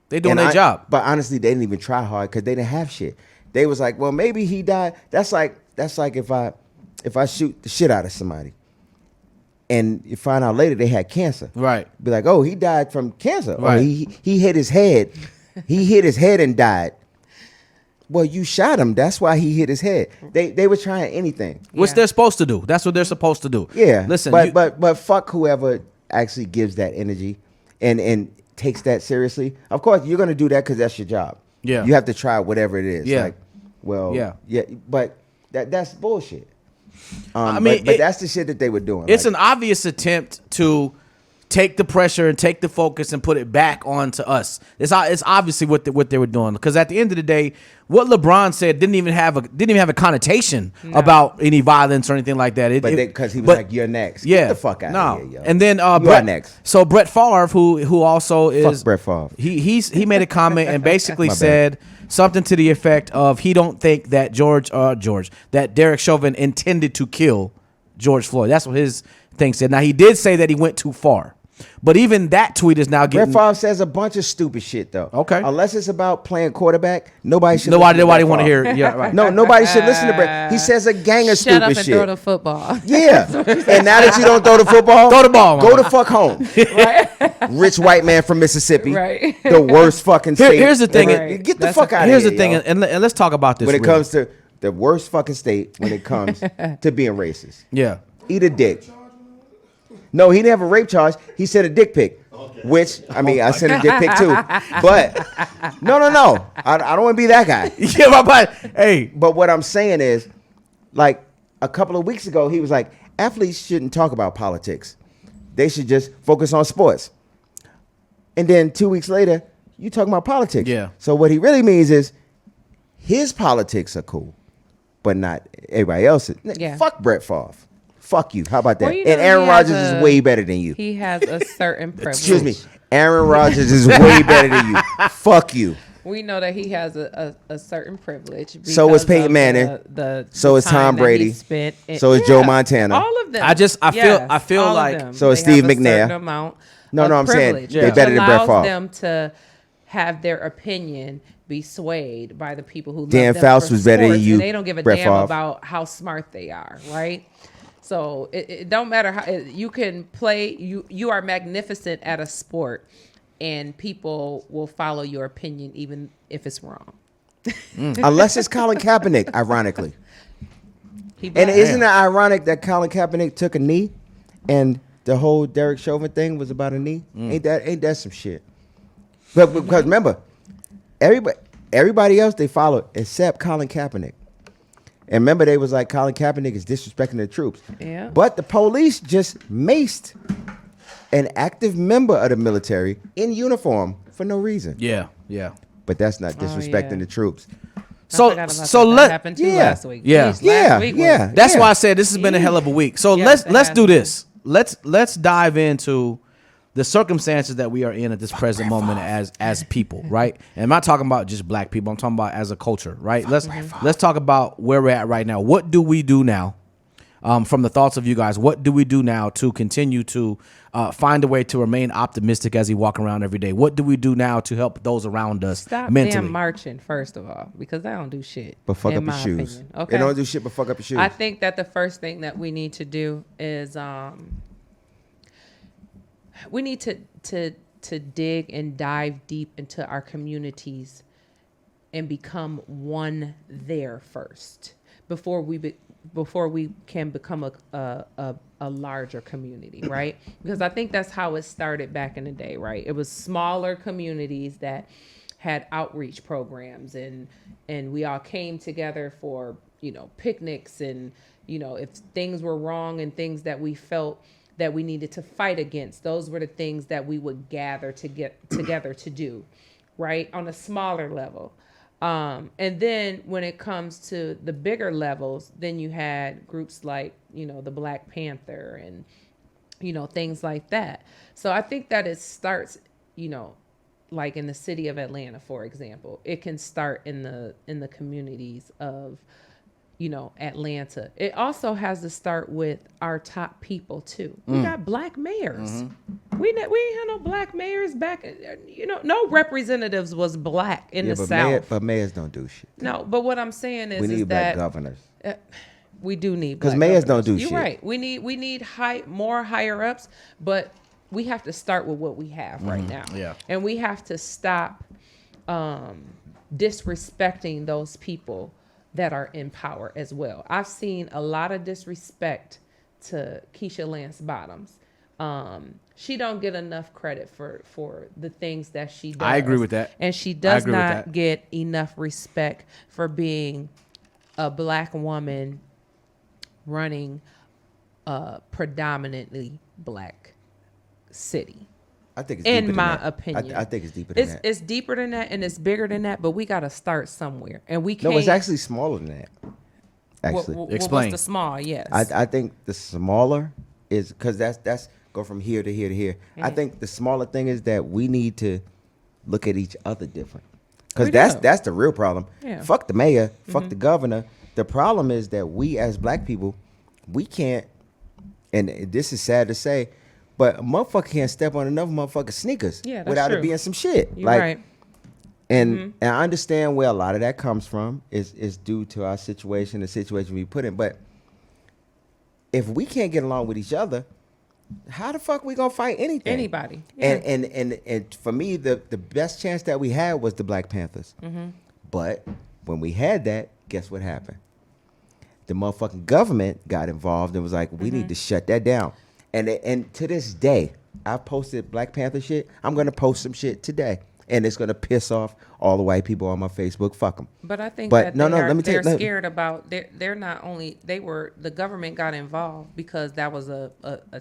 they doing and their job? But honestly, they didn't even try hard because they didn't have shit. They was like, well, maybe he died. That's like if I shoot the shit out of somebody and you find out later they had cancer. Right. Be like, oh, he died from cancer. Right. Or he hit his head. He hit his head and died. Well, you shot him. That's why he hit his head. They were trying anything. Which Yeah. they're supposed to do. That's what they're supposed to do. Yeah. Listen, but fuck whoever actually gives that energy and takes that seriously. Of course, you're gonna do that because that's your job. Yeah. You have to try whatever it is. Yeah. Like, well, Yeah. But that's bullshit. I mean, but that's the shit that they were doing. it's Like, an obvious attempt to take the pressure and take the focus and put it back onto us. It's obviously what they were doing, because at the end of the day, what LeBron said didn't even have a connotation about any violence or anything like that. Because he was like, "You're next." Yeah, Get the fuck out of here, yo. And then Brett next. So Brett Favre, who also is Brett Favre. He made a comment and basically said something to the effect of he don't think that that Derek Chauvin intended to kill George Floyd. That's what his thing said. Now he did say that he went too far. But even that tweet is now getting... Brett Favre says a bunch of stupid shit, though. Okay. Unless it's about playing quarterback, nobody should Nobody want to hear it. Yeah, right. No, nobody should listen to Brett. He says a gang of Shut stupid up and shit. throw the football. Yeah. And now that you don't throw the football, Throw the ball, Go man. the fuck home. Right. Rich white man from Mississippi. Right. The worst fucking state. Here's the thing. Right. Get the That's fuck out of here. Here's the thing, yo. and let's talk about this. When it really. comes to the worst fucking state, when it comes to being racist. Yeah. Eat a dick. No, he didn't have a rape charge. He said a dick pic. Which, I mean, I sent a dick pic too. But, no. I don't want to be that guy. Yeah, but hey. But what I'm saying is, like, a couple of weeks ago, he was like, athletes shouldn't talk about politics. They should just focus on sports. And then 2 weeks later, you talking about politics. Yeah. So what he really means is his politics are cool, but not everybody else's. Yeah. Fuck Brett Favre. Fuck you. How about that? Well, you know, and Aaron he Rodgers has is way better than you. He has a certain privilege. Excuse me. Aaron Rodgers is way better than you. Fuck you. We know that he has a certain privilege. So is because Peyton of Manning. So is time Tom that he Brady. spent in- So is Joe Montana. All of them. I feel all of like- them. So is They have Steve a McNair. certain amount No, of I'm saying privilege, they which better than Brett allows Favre. them to have their opinion be swayed by the people who Dan love them Fouts for was better than sports, you, and they don't give a Brett damn Favre. about how smart they are, right? So it don't matter how you can play. You are magnificent at a sport, and people will follow your opinion even if it's wrong. Unless it's Colin Kaepernick, ironically. He And black. isn't it ironic that Colin Kaepernick took a knee and the whole Derek Chauvin thing was about a knee? Ain't that some shit? But because remember, everybody else they followed except Colin Kaepernick. And remember, they was like, Colin Kaepernick is disrespecting the troops. Yeah. But the police just maced an active member of the military in uniform for no reason. Yeah. But that's not disrespecting yeah. the troops. So that happened too yeah. last week. Yeah. Jeez, Yeah, last week was- yeah. That's why I said this has been a hell of a week. So Yes, it let's has do been. this. Let's dive into the circumstances that we are in at this present moment as people, right? And I'm not talking about just black people. I'm talking about as a culture, right? Let's talk about where we're at right now. What do we do now? From the thoughts of you guys, what do we do now to continue to find a way to remain optimistic as we walk around every day? What do we do now to help those around us Stop mentally? damn marching, first of all, because they don't do shit. But fuck in up your my shoes. opinion. Okay. They don't do shit but fuck up your shoes. I think that the first thing that we need to do is we need to dig and dive deep into our communities and become one there first before we can become a larger community, right? Because I think that's how it started back in the day, right? It was smaller communities that had outreach programs and we all came together for, picnics and, if things were wrong and things that we felt that we needed to fight against, those were the things that we would gather to get together to do, right? On a smaller level. And then when it comes to the bigger levels, then you had groups like, the Black Panther and, things like that. So I think that it starts, like in the city of Atlanta, for example, it can start in the communities of, Atlanta. It also has to start with our top people too. We got black mayors. Mm-hmm. We ain't had no black mayors back. No representatives was black in the South. But mayors don't do shit. No, but what I'm saying is, We need is black that governors. we do need Because black mayors governors. don't do You're shit. right. We need more higher ups, but we have to start with what we have right now. Yeah. And we have to stop disrespecting those people that are in power as well. I've seen a lot of disrespect to Keisha Lance Bottoms. She don't get enough credit for the things that she does. I agree with that. And she I does agree with not that. get enough respect for being a black woman running a predominantly black city. I think it's In deeper my than that. opinion. I think it's deeper than that. It's deeper than that and it's bigger than that, but we got to start somewhere. And we can't. No, it's actually smaller than that. Actually, Explain. What's the small? Yes. I think the smaller is because that's go from here to here to here. I think the smaller thing is that we need to look at each other different because We that's the real problem. Yeah. Fuck the mayor, fuck the governor. The problem is that we as black people, we can't, and this is sad to say, but a motherfucker can't step on another motherfucker's sneakers Yeah, that's without true. it being some shit. You're right. And I understand where a lot of that comes from is due to our situation, the situation we put in. But if we can't get along with each other, how the fuck we gonna fight anything? Anybody. Yeah. And for me, the best chance that we had was the Black Panthers. But when we had that, guess what happened? The motherfucking government got involved and was like, we need to shut that down. And to this day, I've posted Black Panther shit. I'm gonna post some shit today. And it's gonna piss off all the white people on my Facebook. Fuck them. But I think But that they're scared about they're not only the government got involved because that was a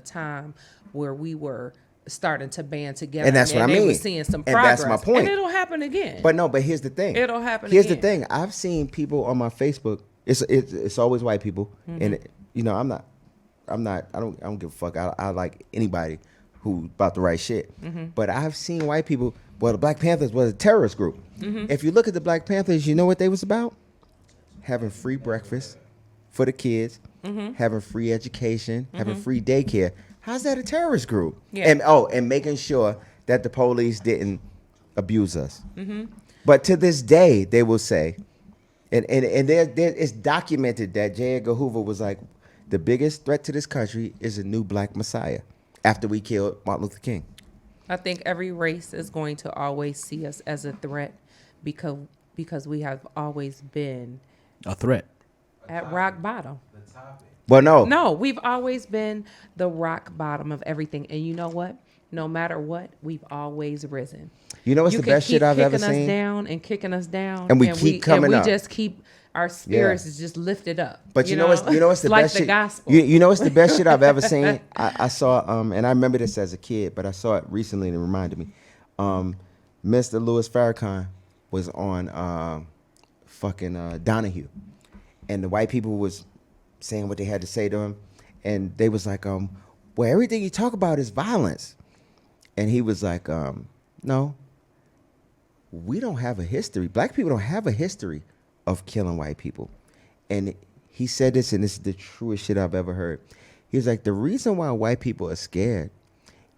time where we were starting to band together And that's what I they mean. were seeing some And progress. that's my point. And it'll happen again. But here's the thing. It'll happen Here's the again. thing. I've seen people on my Facebook. It's always white people, and you know I don't give a fuck. I like anybody who about the right shit. But I've seen white people. Well, the Black Panthers was a terrorist group. If you look at the Black Panthers, you know what they was about? Having free breakfast for the kids, having free education, having free daycare. How's that a terrorist group? Yeah. And making sure that the police didn't abuse us. But to this day, they will say, and it's documented that J. Edgar Hoover was like, the biggest threat to this country is a new black messiah after we killed Martin Luther King. I think every race is going to always see us as a threat because we have always been A threat. at rock bottom. Well, No, we've always been the rock bottom of everything. And you know what? No matter what, we've always risen. You know what's You the can best shit I've ever kicking us seen? down and kicking us down, And we keep coming up. We just keep our spirits is just lifted up. But you know what's the like best the shit? gospel. You know what's the best shit I've ever seen? I saw and I remember this as a kid, but I saw it recently and it reminded me. Mr. Louis Farrakhan was on Donahue, and the white people was saying what they had to say to him, and they was like, well, everything you talk about is violence, and he was like, no, we don't have a history. Black people don't have a history of killing white people. And he said this, and this is the truest shit I've ever heard. He was like, the reason why white people are scared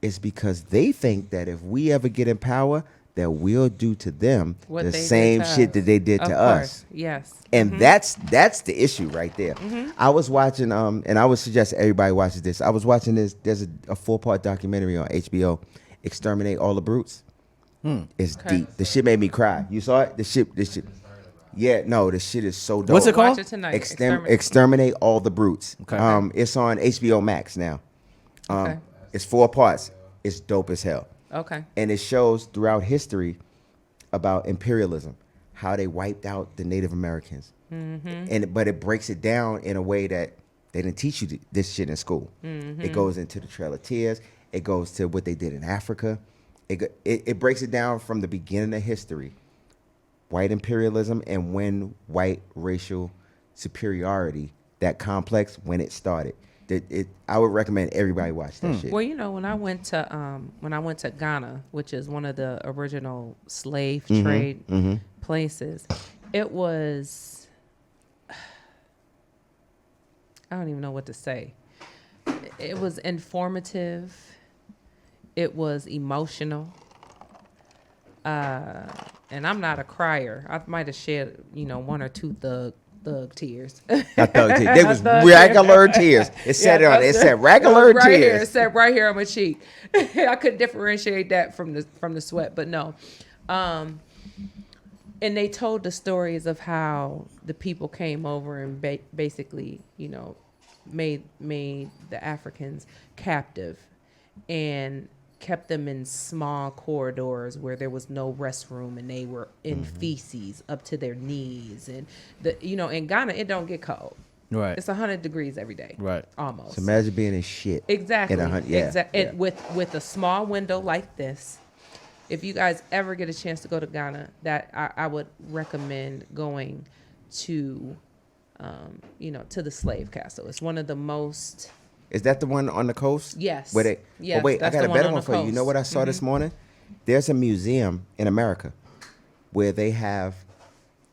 is because they think that if we ever get in power, that we'll do to them What the they did same to shit us. that they did Of to course, us. yes. And that's the issue right there. I was watching, and I would suggest everybody watches this. I was watching this. There's a 4-part documentary on HBO, Exterminate All the Brutes. It's Okay. deep. The shit made me cry. You saw it? The shit. Yeah, no, the shit is so dope. What's it called? Watch it tonight. Exterminate All the Brutes. Okay. It's on HBO Max now. Okay. It's 4 parts. It's dope as hell. Okay. And it shows throughout history about imperialism, how they wiped out the Native Americans. But it breaks it down in a way that they didn't teach you this shit in school. It goes into the Trail of Tears. It goes to what they did in Africa. It breaks it down from the beginning of history, white imperialism, and when white racial superiority, that complex, when it started. I would recommend everybody watch that shit. Well, you know, when I went to Ghana, which is one of the original slave trade places, it was, I don't even know what to say. It was informative. It was emotional. And I'm not a crier. I might have shed, 1 or 2 thug tears. Not thug tears. They was regular tears. It said it said regular right tears. Here, it said right here on my cheek. I couldn't differentiate that from the sweat, but no. And they told the stories of how the people came over and basically, made the Africans captive and kept them in small corridors where there was no restroom and they were in feces up to their knees. And in Ghana, it don't get cold. Right. It's 100 degrees every day. Right. Almost. So imagine being in shit. Exactly. Yeah. Yeah. With a small window like this. If you guys ever get a chance to go to Ghana, that I would recommend going to, to the Slave Castle. It's one of the most. Is that the one on the coast? Yes. Where they? Yes, Oh wait, I that's got the a one better on one the for you. You know coast. what I saw this morning? There's a museum in America where they have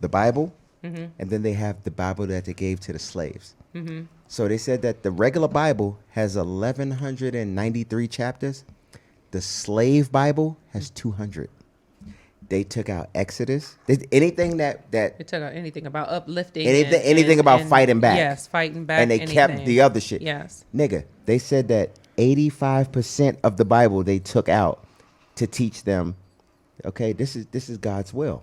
the Bible, and then they have the Bible that they gave to the slaves. So they said that the regular Bible has 1,193 chapters. The slave Bible has 200. They took out Exodus. Anything that They took out anything about uplifting. anything about fighting back. Yes, fighting back. and they kept the other shit. Yes. Nigga, they said that 85% of the Bible they took out to teach them, okay, this is God's will.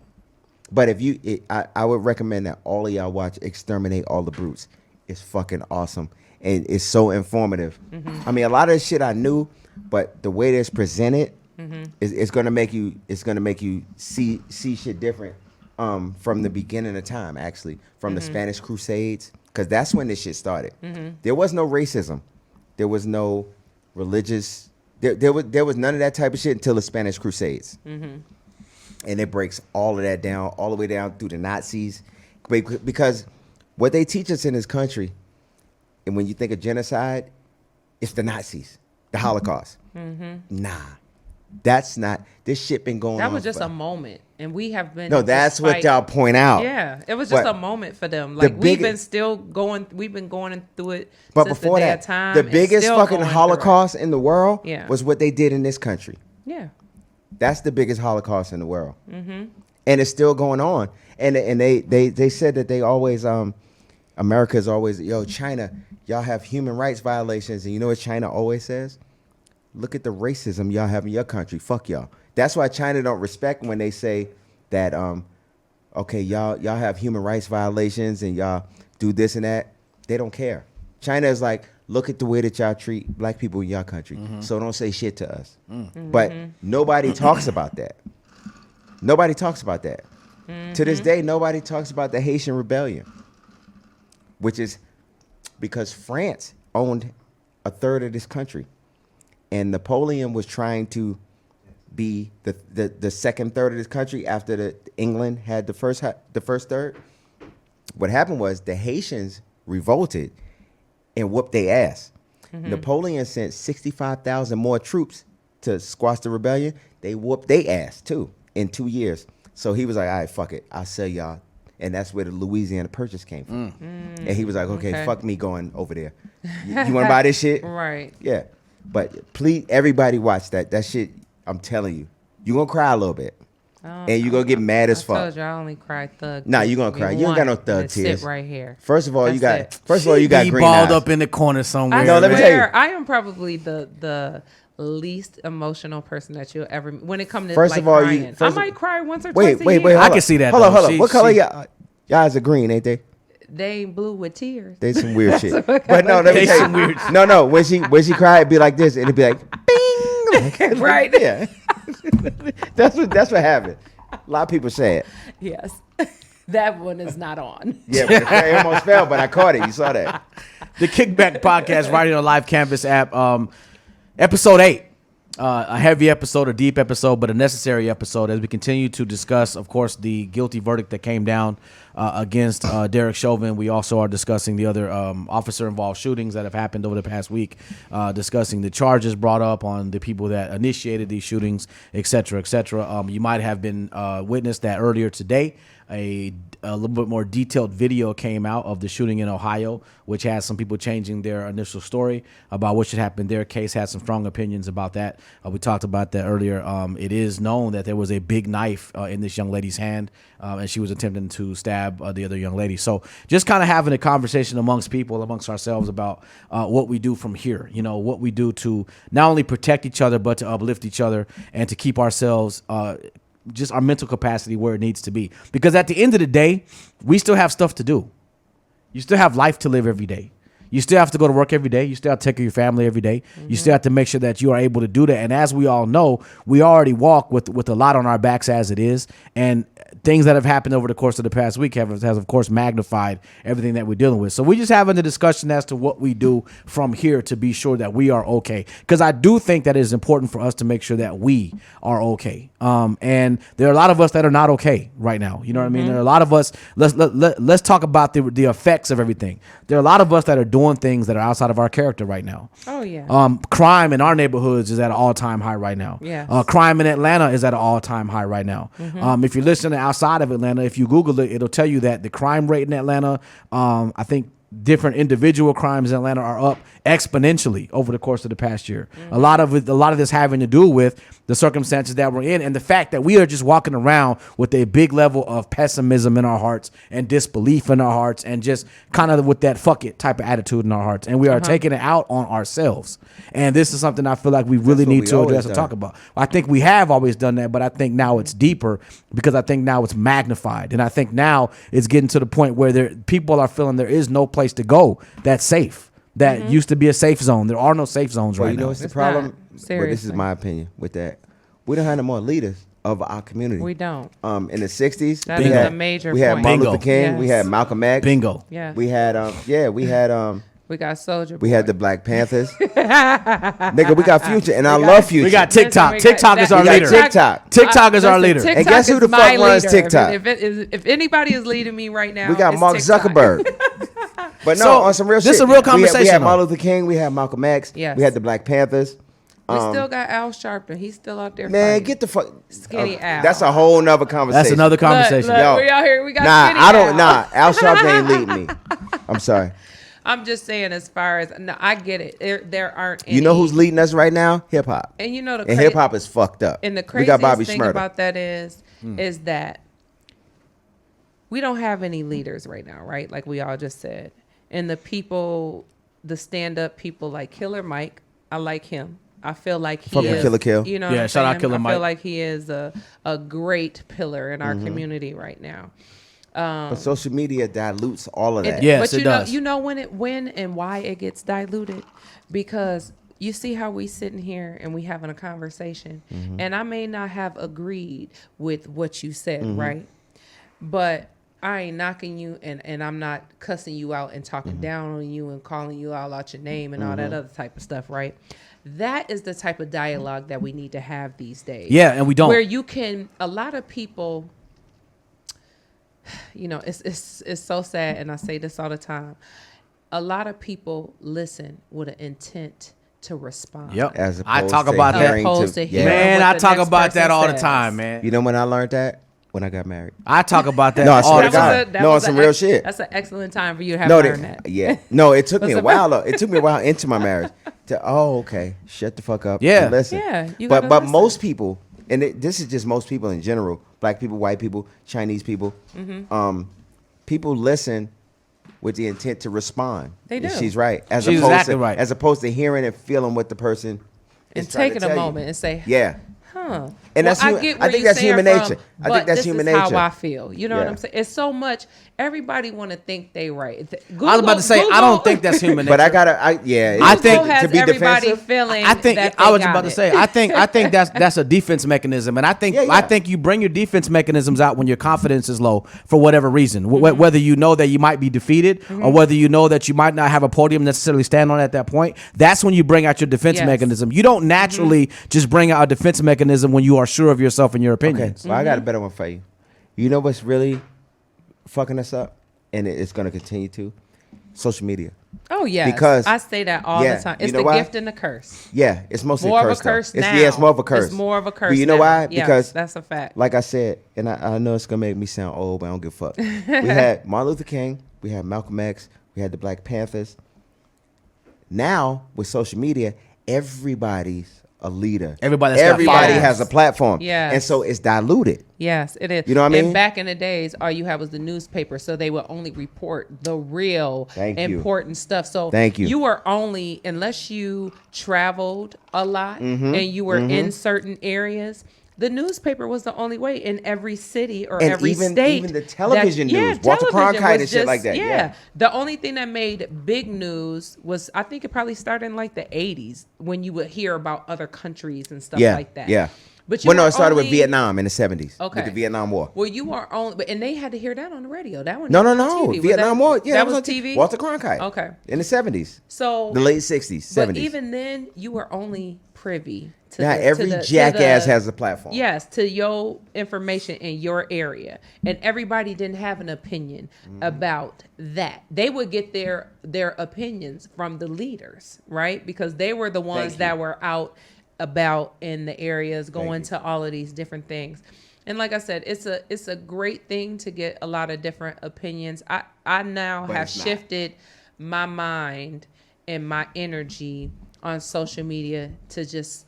But if I would recommend that all of y'all watch Exterminate All the Brutes. It's fucking awesome. And it's so informative. I mean, a lot of this shit I knew, but the way it's presented, it's gonna make you see shit different from the beginning of time, actually, from the Spanish Crusades, because that's when this shit started. There was no racism, there was no religious, there was none of that type of shit until the Spanish Crusades, and it breaks all of that down, all the way down through the Nazis, because what they teach us in this country, and when you think of genocide, it's the Nazis, the Holocaust. Nah, that's not. This shit been going on. That was just a moment, and we have been. No, that's what despite- y'all point out. Yeah, it was just But a moment for them. Like we've been going through it. But since before the day that, of time, the and biggest still fucking going through it. Holocaust in the world Yeah. was what they did in this country. Yeah. That's the biggest Holocaust in the world, and it's still going on. And they said that they always America is always, yo, China, y'all have human rights violations, and you know what China always says? Look at the racism y'all have in your country. Fuck y'all. That's why China don't respect when they say that okay, y'all have human rights violations and y'all do this and that. They don't care. China is like, look at the way that y'all treat black people in your country. So don't say shit to us. But nobody talks about that. Nobody talks about that. To this day, nobody talks about the Haitian Rebellion, which is because France owned a third of this country. And Napoleon was trying to be the second third of this country after England had the first third. What happened was the Haitians revolted and whooped their ass. Napoleon sent 65,000 more troops to squash the rebellion. They whooped their ass too in 2 years. So he was like, all right, fuck it, I'll sell y'all. And that's where the Louisiana Purchase came from. And he was like, okay, fuck me going over there. You want to buy this shit? Right. Yeah. But please, everybody watch that. That shit, I'm telling you, you're going to cry a little bit. And you're going to get mad as I fuck. told you I only cry thug. Nah, you're going to cry. You ain't got no want thug to tears. Sit right here. First of all, That's you got it. Be green balled eyes. up in the corner somewhere. I No, let me tell swear, you. I am probably the least emotional person that you'll ever meet. When it comes to First like of all, crying. I might cry once or Wait, twice wait, a wait. year. I hold can up. see that, Hold on, though. hold on. What color y'all eyes are green, ain't they? They ain't blue with tears. They some weird shit. But no, let me They tell some you. weird shit. No. When she cried, it'd be like this, and it'd be like, bing. Right. Yeah. that's what happened. A lot of people say it. Yes. That one is not on. Yeah, but it almost fell, but I caught it. You saw that. The Kickback Podcast, right here on Live Campus app. Episode 8. A heavy episode, a deep episode, but a necessary episode as we continue to discuss, of course, the guilty verdict that came down against Derek Chauvin. We also are discussing the other officer-involved shootings that have happened over the past week, discussing the charges brought up on the people that initiated these shootings, et cetera, et cetera. You might have been witnessed that earlier today. A little bit more detailed video came out of the shooting in Ohio, which has some people changing their initial story about what should happen. Their case had some strong opinions about that. We talked about that earlier. It is known that there was a big knife in this young lady's hand, and she was attempting to stab the other young lady. So just kind of having a conversation amongst people, amongst ourselves about what we do from here, what we do to not only protect each other, but to uplift each other and to keep ourselves just our mental capacity where it needs to be. Because at the end of the day, we still have stuff to do. You still have life to live every day. You still have to go to work every day. You still have to take care of your family every day. You still have to make sure that you are able to do that. And as we all know, we already walk with a lot on our backs as it is. And things that have happened over the course of the past week has of course magnified everything that we're dealing with. So we're just having a discussion as to what we do from here to be sure that we are okay. Because I do think that it is important for us to make sure that we are okay. And there are a lot of us that are not okay right now. You know what I mean? There are a lot of us. Let's talk about the effects of everything. There are a lot of us that are doing things that are outside of our character right now. Oh yeah. Crime in our neighborhoods is at an all-time high right now. Yes. Crime in Atlanta is at an all-time high right now. If you're listening outside of Atlanta, if you Google it, it'll tell you that the crime rate in Atlanta, I think different individual crimes in Atlanta are up exponentially over the course of the past year. A lot of this having to do with the circumstances that we're in and the fact that we are just walking around with a big level of pessimism in our hearts and disbelief in our hearts and just kind of with that fuck it type of attitude in our hearts. And we are taking it out on ourselves. And this is something I feel like we really need to address and talk about. I think we have always done that, but I think now it's deeper because I think now it's magnified. And I think now it's getting to the point where people are feeling there is no place to go that's safe. That used to be a safe zone. There are no safe zones right now. You know what's the problem? But this is my opinion with that. We don't have no more leaders of our community. We don't. In the 60s, That is a major we had point. Martin Bingo. Luther King. Yes. We had Malcolm X. Bingo. Yeah. We had We got Soldier Boy. we had the Black Panthers. Nigga, we got Future, and I love Future. We got TikTok. Listen, we TikTok got is our we got leader. TikTok. TikTok is our Listen, leader. TikTok And guess who is the fuck my runs leader. TikTok? If anybody is leading me right now, We got it's Mark TikTok. Zuckerberg. But no, So, on some real shit. this is a real We conversation, had though. Martin Luther King. We had Malcolm X. Yes. We had the Black Panthers. We still got Al Sharpton. He's still out there. Man, fighting. get the fuck. Skinny Al. That's a whole nother conversation. That's another conversation. Look, Yo. we out here. We got Nah, Skinny I don't. Al. Nah, Al Sharpton ain't leading me. I'm sorry. I'm just saying, as far as no, I get it. There aren't. Any, You know who's leading us right now? Hip hop. And you know the And hip hop is fucked up. And the we got craziest Bobby thing Shmurda. about that is that we don't have any leaders right now, right? Like we all just said. And the people, the stand-up people like Killer Mike, I like him. I feel like he Fucking is, Killer Kill. You know, Yeah, what I'm shout out saying? Killer I Mike. feel like he is a great pillar in our community right now. But social media dilutes all of that. Yes, but it does. You know when and why it gets diluted, because you see how we sitting here and we having a conversation, and I may not have agreed with what you said, right? But I ain't knocking you, and I'm not cussing you out and talking down on you and calling you all out your name and all that other type of stuff, right? That is the type of dialogue that we need to have these days. Yeah, and we don't. Where you can, a lot of people, you know, it's so sad, and I say this all the time. A lot of people listen with an intent to respond. Yep. As I opposed talk to about that. hearing Opposed to hearing Man, what I the talk next about that person all the says. time, man. You know when I learned that? When I got married. I talk about that No, I all swear the to God. time. That No, was on some an real shit. That's an excellent time for you to have No, learned that. yeah. No, it took me a What's while. It took me a while into my marriage to. Oh, okay. Shut the fuck up. Yeah. And listen. Yeah, you But gotta listen. most people, and this is just most people in general. Black people, white people, Chinese people. People listen with the intent to respond. They And do. she's right. She's exactly right. As opposed to hearing and feeling what the person And is trying to taking a tell you. moment and say, Yeah. huh. And that's I human- get I where think you're that's saying human from, nature. I but think that's this human is nature. how I feel. You know what Yeah. I'm saying? It's so much. Everybody want to think they right. I was about to say, I don't think that's human nature. But I gotta. Yeah. I it's think- Google has to be everybody defensive. feeling I think that I they was got about to it. say. I think that's a defense mechanism, and I think Yeah, yeah. I think you bring your defense mechanisms out when your confidence is low for whatever reason. Whether you know that you might be defeated, or whether you know that you might not have a podium necessarily stand on at that point. That's when you bring out your defense Yes. mechanism. You don't naturally just bring out a defense mechanism when you are sure of yourself and your Okay, opinions. so I got a better one for you. You know what's really fucking us up, and it's going to continue to? Social media. Oh yeah, Because- I say that all yeah, the time. you It's know the why? gift and the curse. Yeah, it's mostly More a curse. of a curse though. now. Yeah, it's more of a curse. It's more of a curse. But you know now. why? Yes, Because that's a fact. like I said, and I know it's gonna make me sound old, but I don't give a fuck. We had Martin Luther King, we had Malcolm X, we had the Black Panthers. Now with social media, everybody's a leader. Everybody that's got Everybody followers. has a platform. Yes. And so it's diluted. Yes, it is. You know what I mean? And back in the days, all you had was the newspaper, so they would only report the real Thank you. important stuff. So Thank you. you were only, unless you traveled a lot Mm-hmm. and you were in certain areas, the newspaper was the only way in every city or And every even- state. even the television news, Walter television Cronkite was and shit like that, yeah. The only thing that made big news was, I think it probably started in like the 80s when you would hear about other countries and stuff Yeah, like that. yeah. But Well, no, were it started with only- Vietnam in the 70s. Okay. With the Vietnam War. Well, you are on, and they had to hear that on the radio. That one. No. on TV. Was Vietnam that, War. Yeah, that was on TV. Walter Cronkite. Okay. In the 70s. So The late 60s, 70s. But even then, you were only privy to Now, the, every to the, jackass to the, has a platform. Yes, to your information in your area, and everybody didn't have an opinion about that. They would get their opinions from the leaders, right? Because they were the ones that were out about in the areas, going to all of these different things. And like I said, it's a great thing to get a lot of different opinions. I now But have it's not. shifted my mind and my energy on social media to just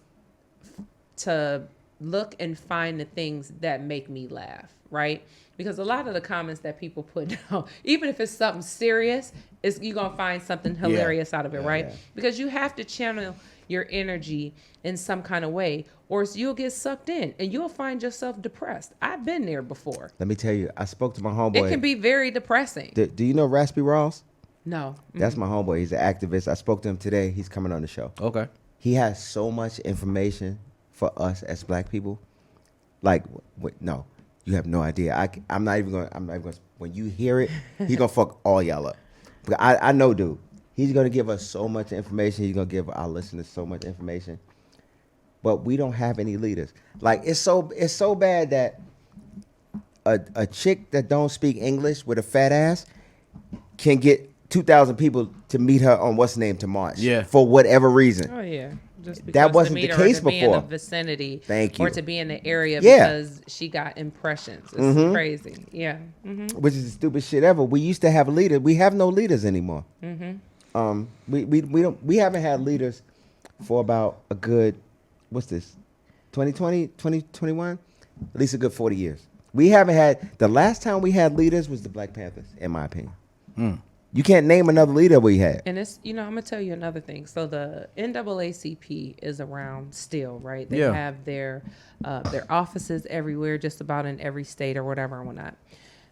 to look and find the things that make me laugh, right? Because a lot of the comments that people put down, even if it's something serious, you're gonna find something hilarious out of it, right? Yeah. Because you have to channel your energy in some kind of way, or else you'll get sucked in and you'll find yourself depressed. I've been there before. Let me tell you, I spoke to my homeboy. It can be very depressing. Do you know Raspy Ross? No. That's my homeboy. He's an activist. I spoke to him today. He's coming on the show. Okay. He has so much information for us as black people. Like, no, you have no idea. I'm not even going to, when you hear it, he's going to fuck all y'all up. But I know, dude. He's going to give us so much information. He's going to give our listeners so much information. But we don't have any leaders. Like, it's so bad that a chick that don't speak English with a fat ass can get 2,000 people to meet her on what's name to march. Yeah. For whatever reason. Oh yeah, just because That wasn't to meet the her, or case to be in before. the vicinity, Thank or you. to be in the area Yeah. because she got impressions. It's crazy. Yeah. Which is the stupid shit ever. We used to have leaders. We have no leaders anymore. We haven't had leaders for about a good, what's this, 2020, 2021? At least a good 40 years. We haven't had, the last time we had leaders was the Black Panthers, in my opinion. You can't name another leader we had. And it's, I'm gonna tell you another thing. So the NAACP is around still, right? They Yeah. have their offices everywhere, just about in every state or whatever and whatnot.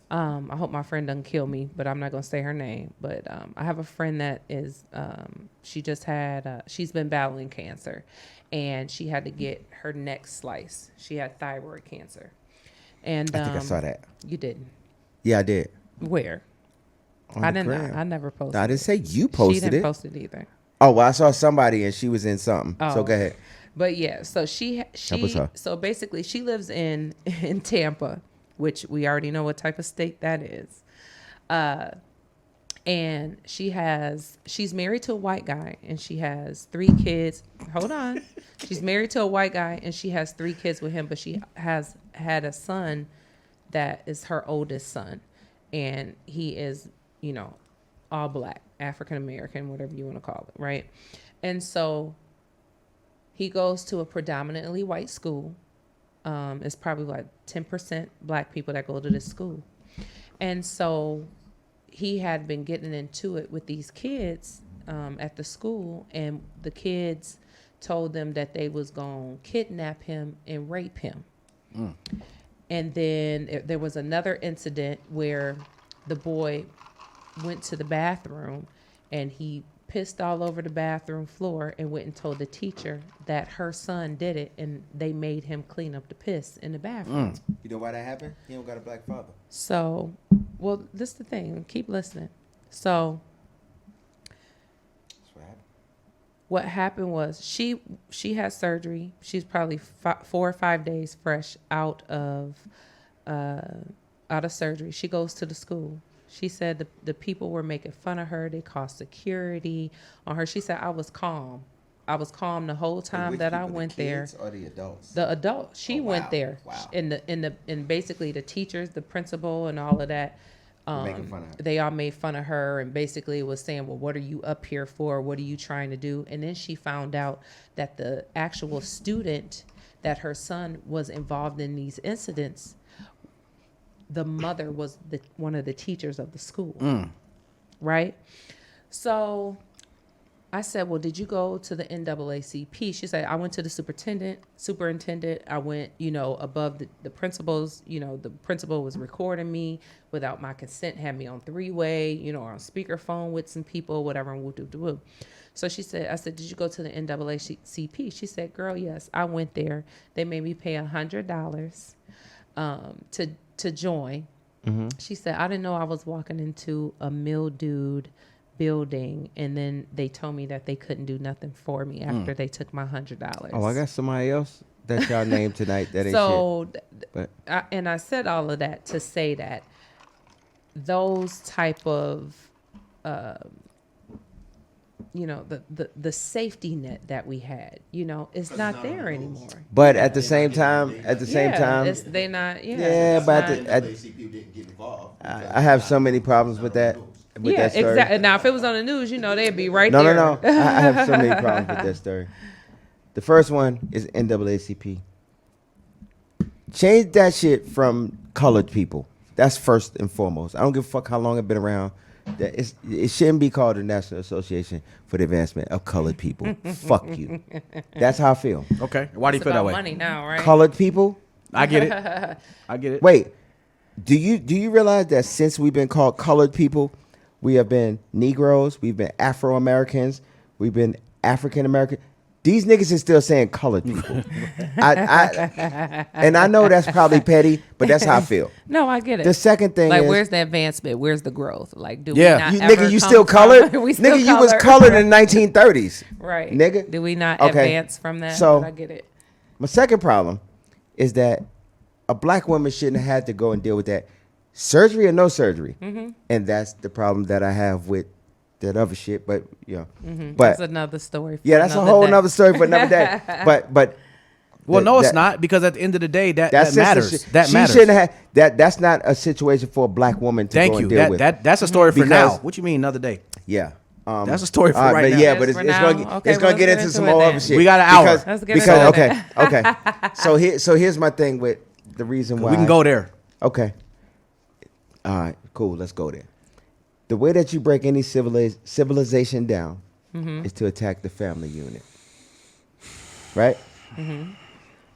I hope my friend doesn't kill me, but I'm not gonna say her name. But I have a friend that is, she's been battling cancer, and she had to get her neck sliced. She had thyroid cancer, and I think I saw that. You didn't? Yeah, I did. Where? On I the didn't. gram. I never posted. No, I didn't say you She posted didn't it. post it either. Oh, well, I saw somebody and she was in something. So Oh. go ahead. But yeah, so was her. so basically she lives in Tampa, which we already know what type of state that is. And she's married to a white guy and she has 3 kids. Hold on. She's married to a white guy and she has 3 kids with him, but she has had a son that is her oldest son. And he is, all black, African American, whatever you want to call it, right? And so he goes to a predominantly white school. It's probably like 10% black people that go to this school. And so he had been getting into it with these kids at the school, and the kids told them that they was going to kidnap him and rape him. And then there was another incident where the boy went to the bathroom and he pissed all over the bathroom floor and went and told the teacher that her son did it, and they made him clean up the piss in the bathroom. You know why that happened? He don't got a black father. So, well, this is the thing. Keep listening. So That's what happened. what happened was she had surgery. She's probably 4 or 5 days fresh out of surgery. She goes to the school. She said the people were making fun of her. They called security on her. She said, I was calm. I was calm the whole time that I went there. Or the adults? The adult, she Oh, went wow. there. Wow. And basically the teachers, the principal, and all of that. Making fun of her. They all made fun of her and basically was saying, well, what are you up here for? What are you trying to do? And then she found out that the actual student that her son was involved in these incidents, the mother was one of the teachers of the school. Right? So I said, well, did you go to the NAACP? She said, I went to the superintendent. I went, above the principals. The principal was recording me without my consent, had me on three-way, on speakerphone with some people, whatever, and woo. So I said, did you go to the NAACP? She said, girl, yes, I went there. They made me pay $100 to join. Mm-hmm. She said, I didn't know I was walking into a mildewed building, and then they told me that they couldn't do nothing for me after they took my $100. Oh, I got somebody else that y'all named tonight that ain't shit. I said all of that to say that those type of the safety net that we had, it's not there anymore. But at the same time, they not. But didn't get involved. I have so many problems with that. Exactly. Now, if it was on the news, they'd be right there. No. I have so many problems with that story. The first one is NAACP. Change that shit from colored people. That's first and foremost. I don't give a fuck how long it's been around. It shouldn't be called the National Association for the Advancement of Colored People. Fuck you. That's how I feel. Okay. Why do you feel that way? Money now, right? Colored people. I get it. Wait. Do you realize that since we've been called colored people, we have been Negroes, we've been Afro-Americans, we've been African-American. These niggas is still saying colored people. And I know that's probably petty, but that's how I feel. No, I get it. The second thing is, where's the advancement? Where's the growth? Like, do yeah, we not you still colored? We still nigga, you was colored in the 1930s. Right. Nigga. Do we not advance from that? So, but I get it. My second problem is that a black woman shouldn't have had to go and deal with that. Surgery or no surgery. Mm-hmm. And that's the problem that I have with that other shit. But, but that's another story. That's a whole nother story for another day. But it's not, because at the end of the day, that matters. That she matters. Shouldn't have that's not a situation for a black woman to go and deal with. That's a story for now. What you mean another day? Yeah. That's a story for right now. Yeah, but it's going to get into some more other shit. We got an hour. Let's get into okay. So here's my thing with the reason why we can go there. Okay. All right, cool. Let's go there. The way that you break any civilization down is to attack the family unit. Right? Mm-hmm.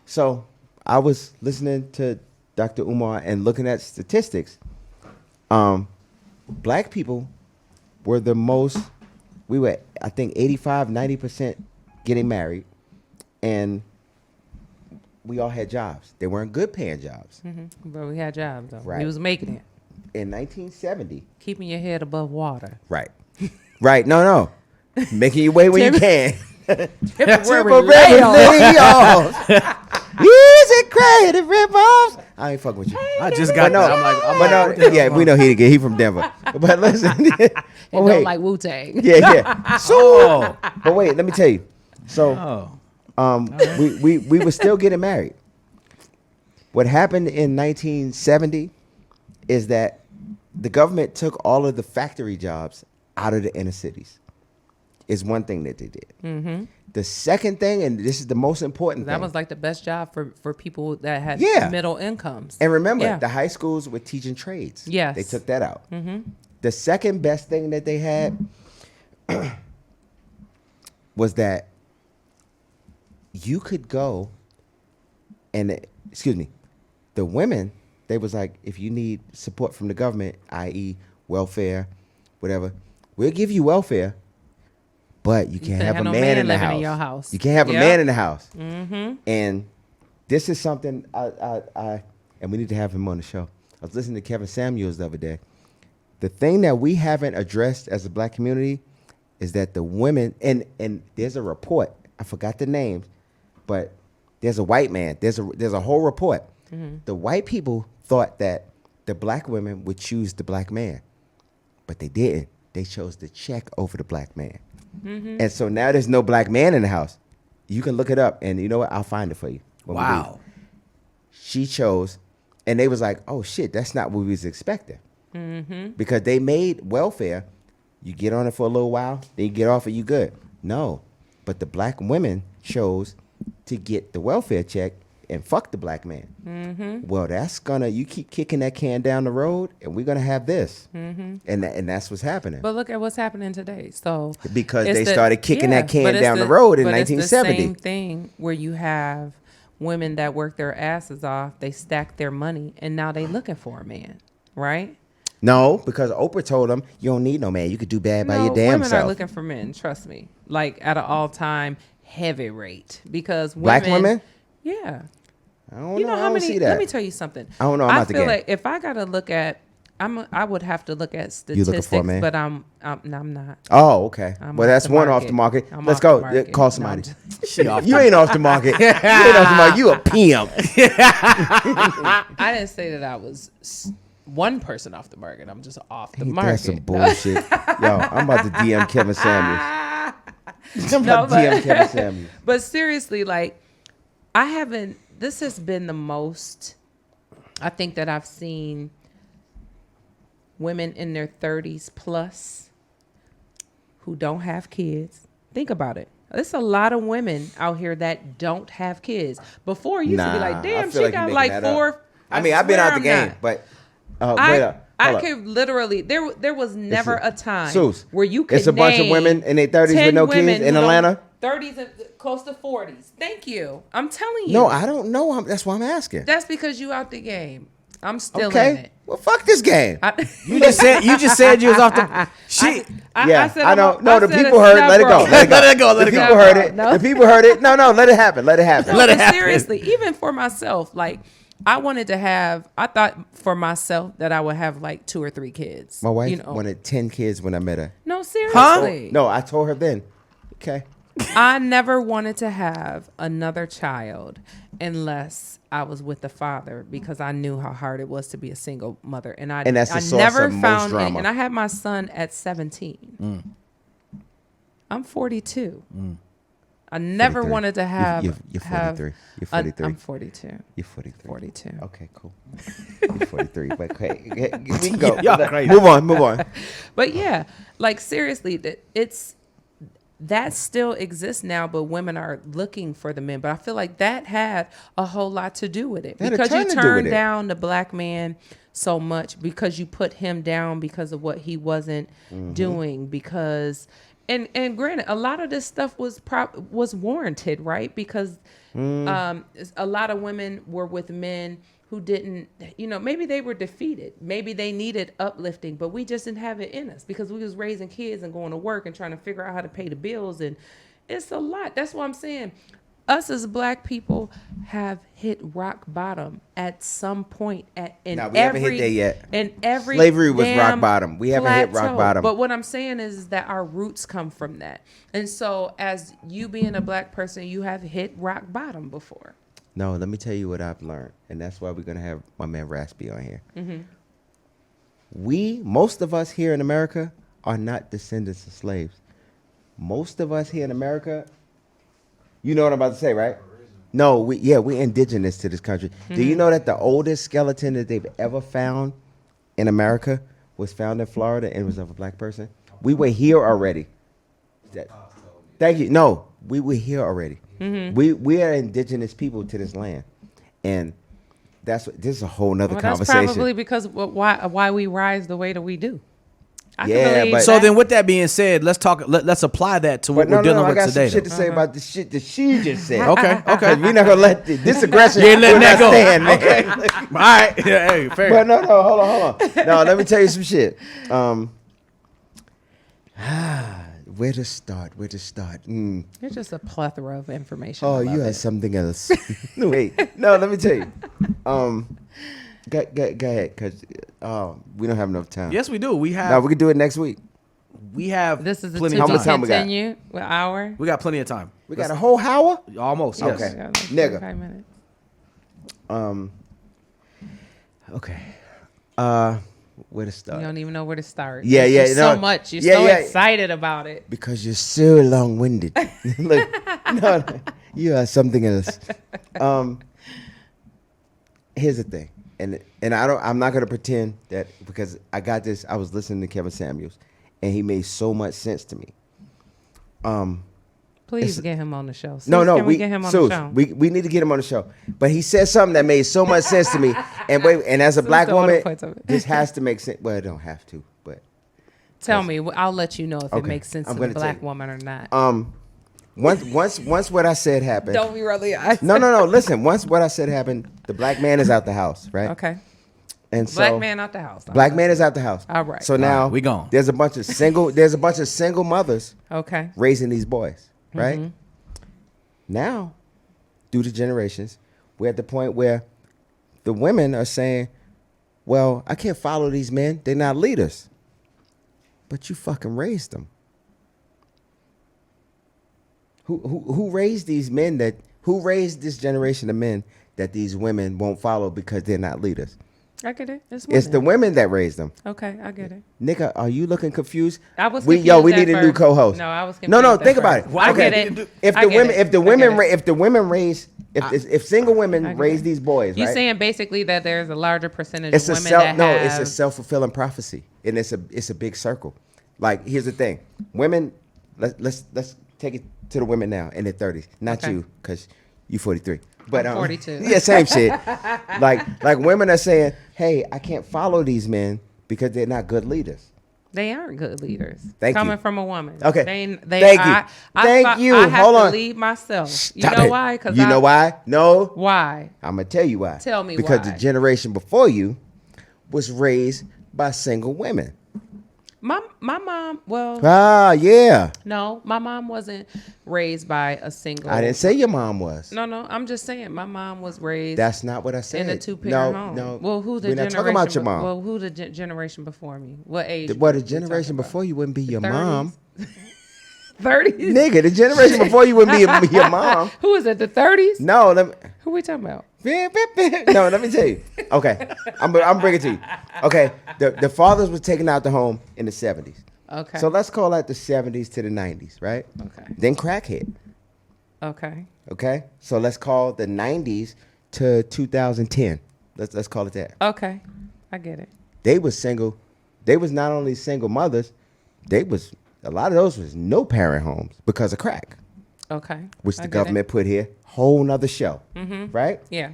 So I was listening to Dr. Umar and looking at statistics. Black people were the most, we were, I think, 85, 90% getting married. And we all had jobs. They weren't good paying jobs. Mm-hmm. But we had jobs, though. Right. We was making it. In 1970. Keeping your head above water. Right. Right. No. Making your way when you can. Temporary layoffs. Easy credit rip-offs. I ain't fucking with you. I just got that. Yeah, we know he from Denver. But listen. Don't like Wu-Tang. Yeah. So, but wait, let me tell you. So, we were still getting married. What happened in 1970 is that the government took all of the factory jobs out of the inner cities. Is one thing that they did. Mm-hmm. The second thing, and this is the most important thing. That was like the best job for people that had middle incomes. And remember, the high schools were teaching trades. Yes. They took that out. Mm-hmm. The second best thing that they had was that you could go and, the women, they was like, if you need support from the government, i.e. welfare, whatever, we'll give you welfare, but you can't have a man in the house. In your house. You can't have a man in the house. Mm-hmm. And this is something I and we need to have him on the show. I was listening to Kevin Samuels the other day. The thing that we haven't addressed as a black community is that the women, and there's a report, I forgot the names, but there's a white man, there's a whole report. Mm-hmm. The white people thought that the black women would choose the black man, but they didn't. They chose the check over the black man. Mm-hmm. And so now there's no black man in the house. You can look it up, and you know what? I'll find it for you. Wow. She chose, and they was like, oh, shit, that's not what we was expecting. Mm-hmm. Because they made welfare. You get on it for a little while, then you get off it, you good. No. But the black women chose to get the welfare check and fuck the black man. Mm-hmm. Well, you keep kicking that can down the road, and we're gonna have this, and that's what's happening. But look at what's happening today. So because they started kicking that can down the road in 1970. It's the same thing where you have women that work their asses off, they stack their money, and now they looking for a man, right? No, because Oprah told them you don't need no man. You could do bad by your damn women self. are looking for men. Trust me, like at an all-time heavy rate. Because black women, yeah. I don't You know how I don't many? see that. Let me tell you something. I don't know. I'm out the game. I feel like if I gotta look at, I would have to look at You looking statistics, for a man? but I'm not. Oh, okay. I'm well, off that's the one market. off the market. I'm Let's off go. the market. Call No, somebody. I'm You ain't off the market. You ain't off the market. You a pimp. I didn't say that I was one person off the market. I'm just off the Ain't market. that some bullshit? Yo, I'm about to DM Kevin Samuels. I'm about to DM Kevin Samuels. But seriously, like, this has been the most, I think, that I've seen women in their 30s plus who don't have kids. Think about it. There's a lot of women out here that don't have kids. Before, you used to be like, damn, she got like 4. I mean, I've been out the game, but I could literally, there was never a time Seuss, where you could it's a bunch of women in their 30s with no kids in Atlanta. 30s and close to 40s. Thank you. I'm telling you. No, I don't know. That's why I'm asking. That's because you out the game. I'm still in Okay. it. Well, fuck this game. You just said you was off the shit. I know. No, the people heard. Let it go. Let it go. The people heard it. The people heard it. No, let it happen. Let it happen. Let it happen. Seriously, even for myself, like, I thought for myself that I would have like 2 or 3 kids. My wife wanted 10 kids when I met her. No, seriously. No, I told her then. Okay. I never wanted to have another child unless I was with the father, because I knew how hard it was to be a single mother. And that's the I source never of most found drama. and I had my son at 17. I'm 42. I never 43. wanted to have. You're 43. You're 43. I'm 42. You're 43. 42. Okay, cool. You're 43. But okay, we can go. Y'all crazy. Move on. But yeah, like, seriously, that still exists now, but women are looking for the men. But I feel like that had a whole lot to do with it, because you turned down the black man so much because you put him down because of what he wasn't doing. Because and granted, a lot of this stuff was warranted, right? Because a lot of women were with men who didn't, maybe they were defeated. Maybe they needed uplifting, but we just didn't have it in us because we was raising kids and going to work and trying to figure out how to pay the bills. And it's a lot. That's what I'm saying. Us as black people have hit rock bottom at some point. We haven't hit there yet. In every Slavery was damn rock bottom. We haven't hit rock plateau. bottom. But what I'm saying is that our roots come from that. And so as you being a black person, you have hit rock bottom before. No, let me tell you what I've learned, and that's why we're gonna have my man Raspy on here. Most of us here in America are not descendants of slaves. Most of us here in America, you know what I'm about to say, right? No, we're indigenous to this country. Do you know that the oldest skeleton that they've ever found in America was found in Florida and was of a black person? We were here already. Thank you. No, we were here already. We are indigenous people to this land, and this is a whole nother conversation. That's probably because why we rise the way that we do. So then, with that being said, let's talk. Let's apply that to what we're dealing with today. I got some shit to say about the shit that she just said. Okay. We're not gonna let this aggression. You ain't letting that go. Stand, man. Okay. All right. Yeah, hey, fair. But no, hold on. No, let me tell you some shit. Where to start? You're just a plethora of information. Oh, you had something else. Wait, no, let me tell you. Go ahead, because we don't have enough time. Yes, we do. We have. No, we can do it next week. We have. This is plenty a of How much time we got? continue with hour. We got plenty of time. We got a whole hour? Almost. Yes. Okay. We got like Nigga. 45 minutes. Okay. Where to start? You don't even know where to start. Yeah. There's No. so much. You're Yeah, so yeah. excited about it. Because you're so long-winded. Look, no, you are something else. Here's the thing, and I'm not gonna pretend that, because I got this. I was listening to Kevin Samuels, and he made so much sense to me. Please get him on the show. Sus, No, can we get him on the show? we need to get him on the show. But he said something that made so much sense to me. And as a black don't wanna woman, put something. this has to make sense. Well, it don't have to, but Tell me. I'll let you know if it Okay, makes sense I'm to gonna a tell black you. woman or not. once what I said happened. Don't be rolling your eyes. No. Listen, once what I said happened, the black man is out the house, right? Okay. And so Black man out the house. black man is out the house. All right. So now we gone. There's a bunch of single mothers Okay. raising these boys, right? Mm-hmm. Now, due to generations, we're at the point where the women are saying, well, I can't follow these men. They're not leaders. But you fucking raised them. Who raised these men who raised this generation of men that these women won't follow because they're not leaders? I get it. It's The women that raised them. Okay, I get it. Nigga, are you looking confused? I was we confused need at a new first. co-host. No, I was No, confused think at about first. it. I Okay. get it. If I the get women, it. if the I get women, it. if the women raise, if single I women get raise it. these boys, You right? saying basically that there's a larger percentage It's of a women that have... it's a self-fulfilling prophecy, and it's a big circle. Like, here's the thing: women. Let's take it to the women now in their 30s. Not Okay. you, because you 43. But I'm 42. Yeah, same shit. like women are saying, "Hey, I can't follow these men because they're not good leaders." They aren't good leaders. Thank you. Coming from a woman. Okay. Thank Thank you. Thank you. I have Hold to on. lead myself. Stop you know it. why? Because You know why? No. Why? I'm gonna tell you why. Tell me because why. the generation before you was raised by single women. My mom, well, Ah, yeah. no, my mom wasn't raised by a single. I didn't say your mom was. No, I'm just saying my mom was raised That's not what I said. in a two-parent home. No. Well, who the We're generation? not talking about your mom. Well, who the generation before me? What age? Well, the we talking generation about? before you wouldn't be your 30s? mom. 30s. Nigga, the generation before you wouldn't be your mom. Who is it? The 30s? No, Who we talking about? no, let me tell you. Okay, I'm bringing it to you. Okay, the fathers were taken out the home in the 70s. Okay. So let's call that the 70s to the 90s, right? Okay. Then crack hit. Okay. Okay, so let's call the 90s to 2010. Let's call it that. Okay. I get it. They was single. They was not only single mothers. A lot of those was no parent homes because of crack, Okay. which I the get government put here. Whole nother show, right? it. Yeah.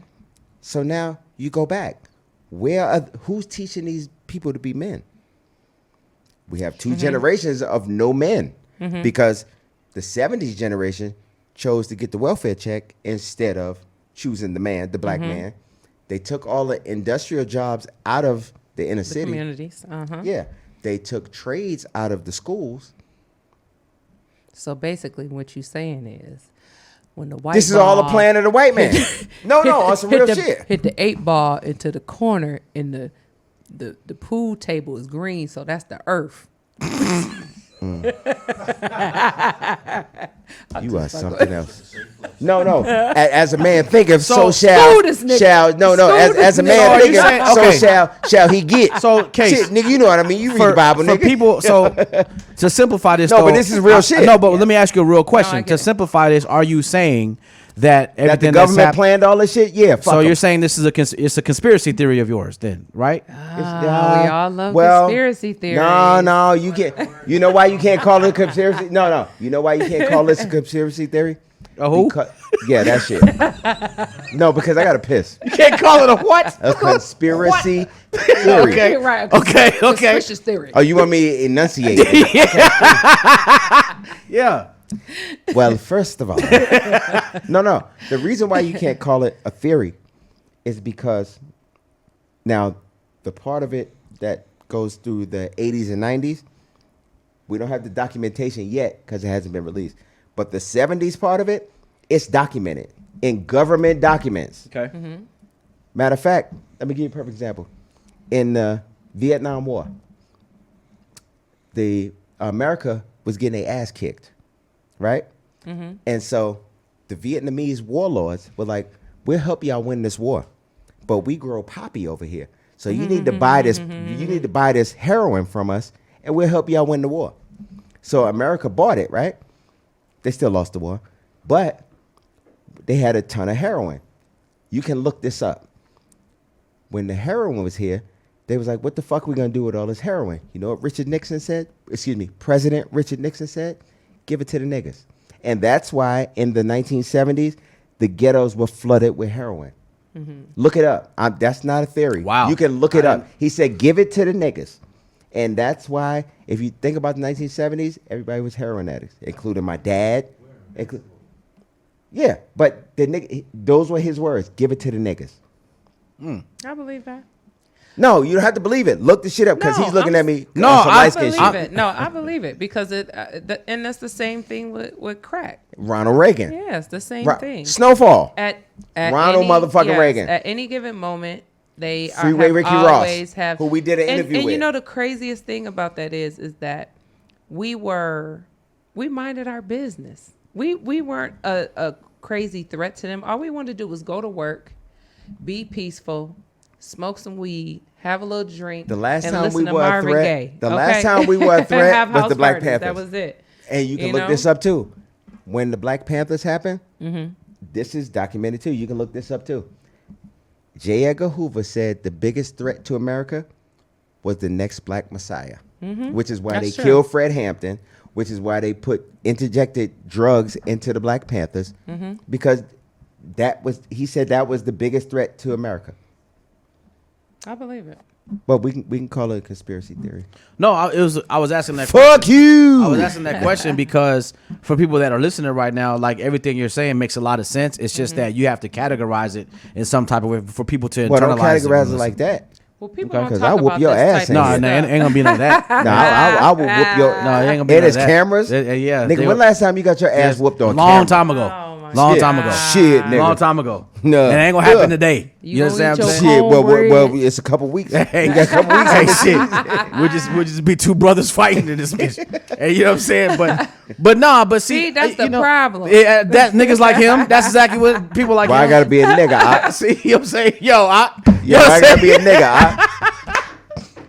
So now you go back. Who's teaching these people to be men? We have two generations of no men because the 70s generation chose to get the welfare check instead of choosing the black man. They took all the industrial jobs out of the inner The city. communities. Yeah. They took trades out of the schools. So basically, what you're saying is, when the white This is all a ball plan of the white man. No, on some real shit. hit the 8 ball into the corner, and the pool table is green, so that's the earth. You are something else. No. As a man thinketh, so School shall this nigga. shall no. School As a this man nigga. So are you thinketh, saying- so okay. shall he get. So, Case, shit, nigga, you know what I mean. You read the Bible, for nigga. people. So to simplify this, No, though, but this is real shit. No, but let me ask you a real question. get To it. simplify this, are you saying that that the everything that's government happened? planned all this shit. Yeah. Fuck So 'em. you're saying this is it's a conspiracy theory of yours, then, right? We all love conspiracy theories. No, you can't. You know why you can't call it a conspiracy? No. You know why you can't call this a conspiracy theory? Who? Yeah, that shit. No, because I gotta piss. You can't call it a what? A conspiracy theory. Okay. Right. Okay. Conspiracy theory. Oh, you want me to enunciate? Yeah. Well, first of all, no. The reason why you can't call it a theory is because now the part of it that goes through the 80s and 90s, we don't have the documentation yet because it hasn't been released. But the 70s part of it, it's documented in government documents. Okay. Matter of fact, let me give you a perfect example. In the Vietnam War, America was getting their ass kicked, right? And so the Vietnamese warlords were like, we'll help y'all win this war, but we grow poppy over here. So you need to buy this. You need to buy this heroin from us, and we'll help y'all win the war. So America bought it, right? They still lost the war, but they had a ton of heroin. You can look this up. When the heroin was here, they was like, what the fuck are we going to do with all this heroin? You know what President Richard Nixon said? Give it to the niggas. And that's why in the 1970s, the ghettos were flooded with heroin. Look it up. That's not a theory. Wow. You can look it up. He said, give it to the niggas. And that's why, if you think about the 1970s, everybody was heroin addicts, including my dad. Yeah, but the nigga, those were his words. Give it to the niggas. I believe that. No, you don't have to believe it. Look the shit up because No, he's looking at me. No, on some I light-skinned believe shit. it. No, I believe it because and that's the same thing with crack. Ronald Reagan. Yeah, it's the same thing. Snowfall. At Ronald motherfucking Reagan. At any given moment, they Freeway have Ricky always Ross, have who we did an interview and with. you know the craziest thing about that is that we minded our business. We weren't a crazy threat to them. All we wanted to do was go to work, be peaceful, smoke some weed, have a little drink. The last and time listen we to were a Marvin threat. Gaye, The okay? last time we were a threat Have was house the Black parties. Panthers. That was it. And you can look this up too. When the Black Panthers happened, this is documented too. You can look this up too. J. Edgar Hoover said the biggest threat to America was the next Black Messiah, which is why That's they true. killed Fred Hampton, which is why they interjected drugs into the Black Panthers, because he said that was the biggest threat to America. I believe it. But we can call it a conspiracy theory. No, I was asking that. Fuck you. I was asking that question because for people that are listening right now, like everything you're saying makes a lot of sense. It's just that you have to categorize it in some type of way for people to internalize Well, don't categorize and it like that. Well, people Okay, don't 'cause talk I whoop about your this ass type in of No, here. no, stuff. ain't gonna be none of that. No, I will whoop your. No, it ain't gonna be And none there's of that. cameras. Yeah, Nigga, when last time you got your ass whooped on long camera? time ago. Oh, my Long Shit. time ago. Shit, nigga. Long time ago. No. And it ain't gonna happen Yeah. today. You You gonna understand eat what I'm your saying? Shit, well, Homebread. it's a couple weeks. Hey, We got a couple weeks. hey, shit. We'll just be two brothers fighting in this bitch. Hey, you know what I'm saying? But see, See, that's the you know, problem. Yeah, that niggas like him. That's exactly what people like Why I him. gotta be a nigga? See, you know what I'm saying? You know Yeah, what I I'm gotta saying? be a nigga.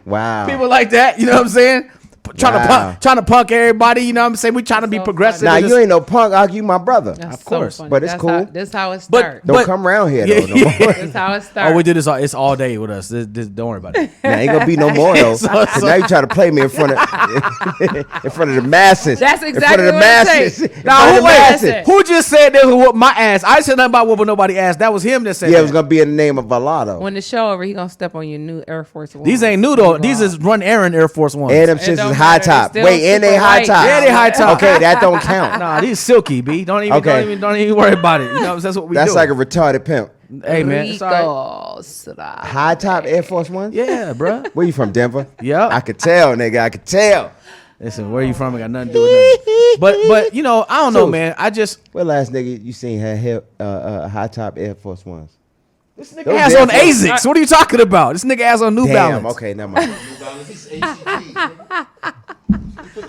Wow. People like that. You know what I'm saying? Wow. Trying to punk everybody. You know what I'm saying? We trying to be So progressive. Now in you ain't no punk. You my brother. That's Of course. so funny. But it's That's cool. How, this how it But- starts. Don't come around here Yeah, though. No more. That's how it starts. Oh, we do this. It's all day with us. Don't worry about it. Now, ain't gonna be no more though. So- 'Cause now you try to play me in front of the masses. That's in front exactly of the what it masses. takes. In Now, front of who, the wait, masses. who just said they would whoop my ass? I said nothing about whooping nobody ass. That was him that said Yeah, that. it was gonna be in the name of Valado. When the show over, he gonna step on your new Air Force One. These ain't new though. These is run errand Air Force Ones. And them It shits don't is high matter. top. They still Wait, and they super high light. top. Yeah, they high top. Okay, that don't count. Nah, these silky, B. Don't even worry about it. You know, that's what we That's do. like a retarded pimp. Hey man, it's all right. Rico. High top Air Force Ones? Yeah, bruh. Where you from, Denver? Yeah. I could tell, nigga. I could tell. Listen, where you from? It got nothing to do with nothing. But you know, I don't know, Truth. man. I just What last nigga you seen had high top Air Force Ones? this nigga Those ass Air on Force- Asics. What are you talking about? This nigga ass on New Damn, Balance. okay, never mind.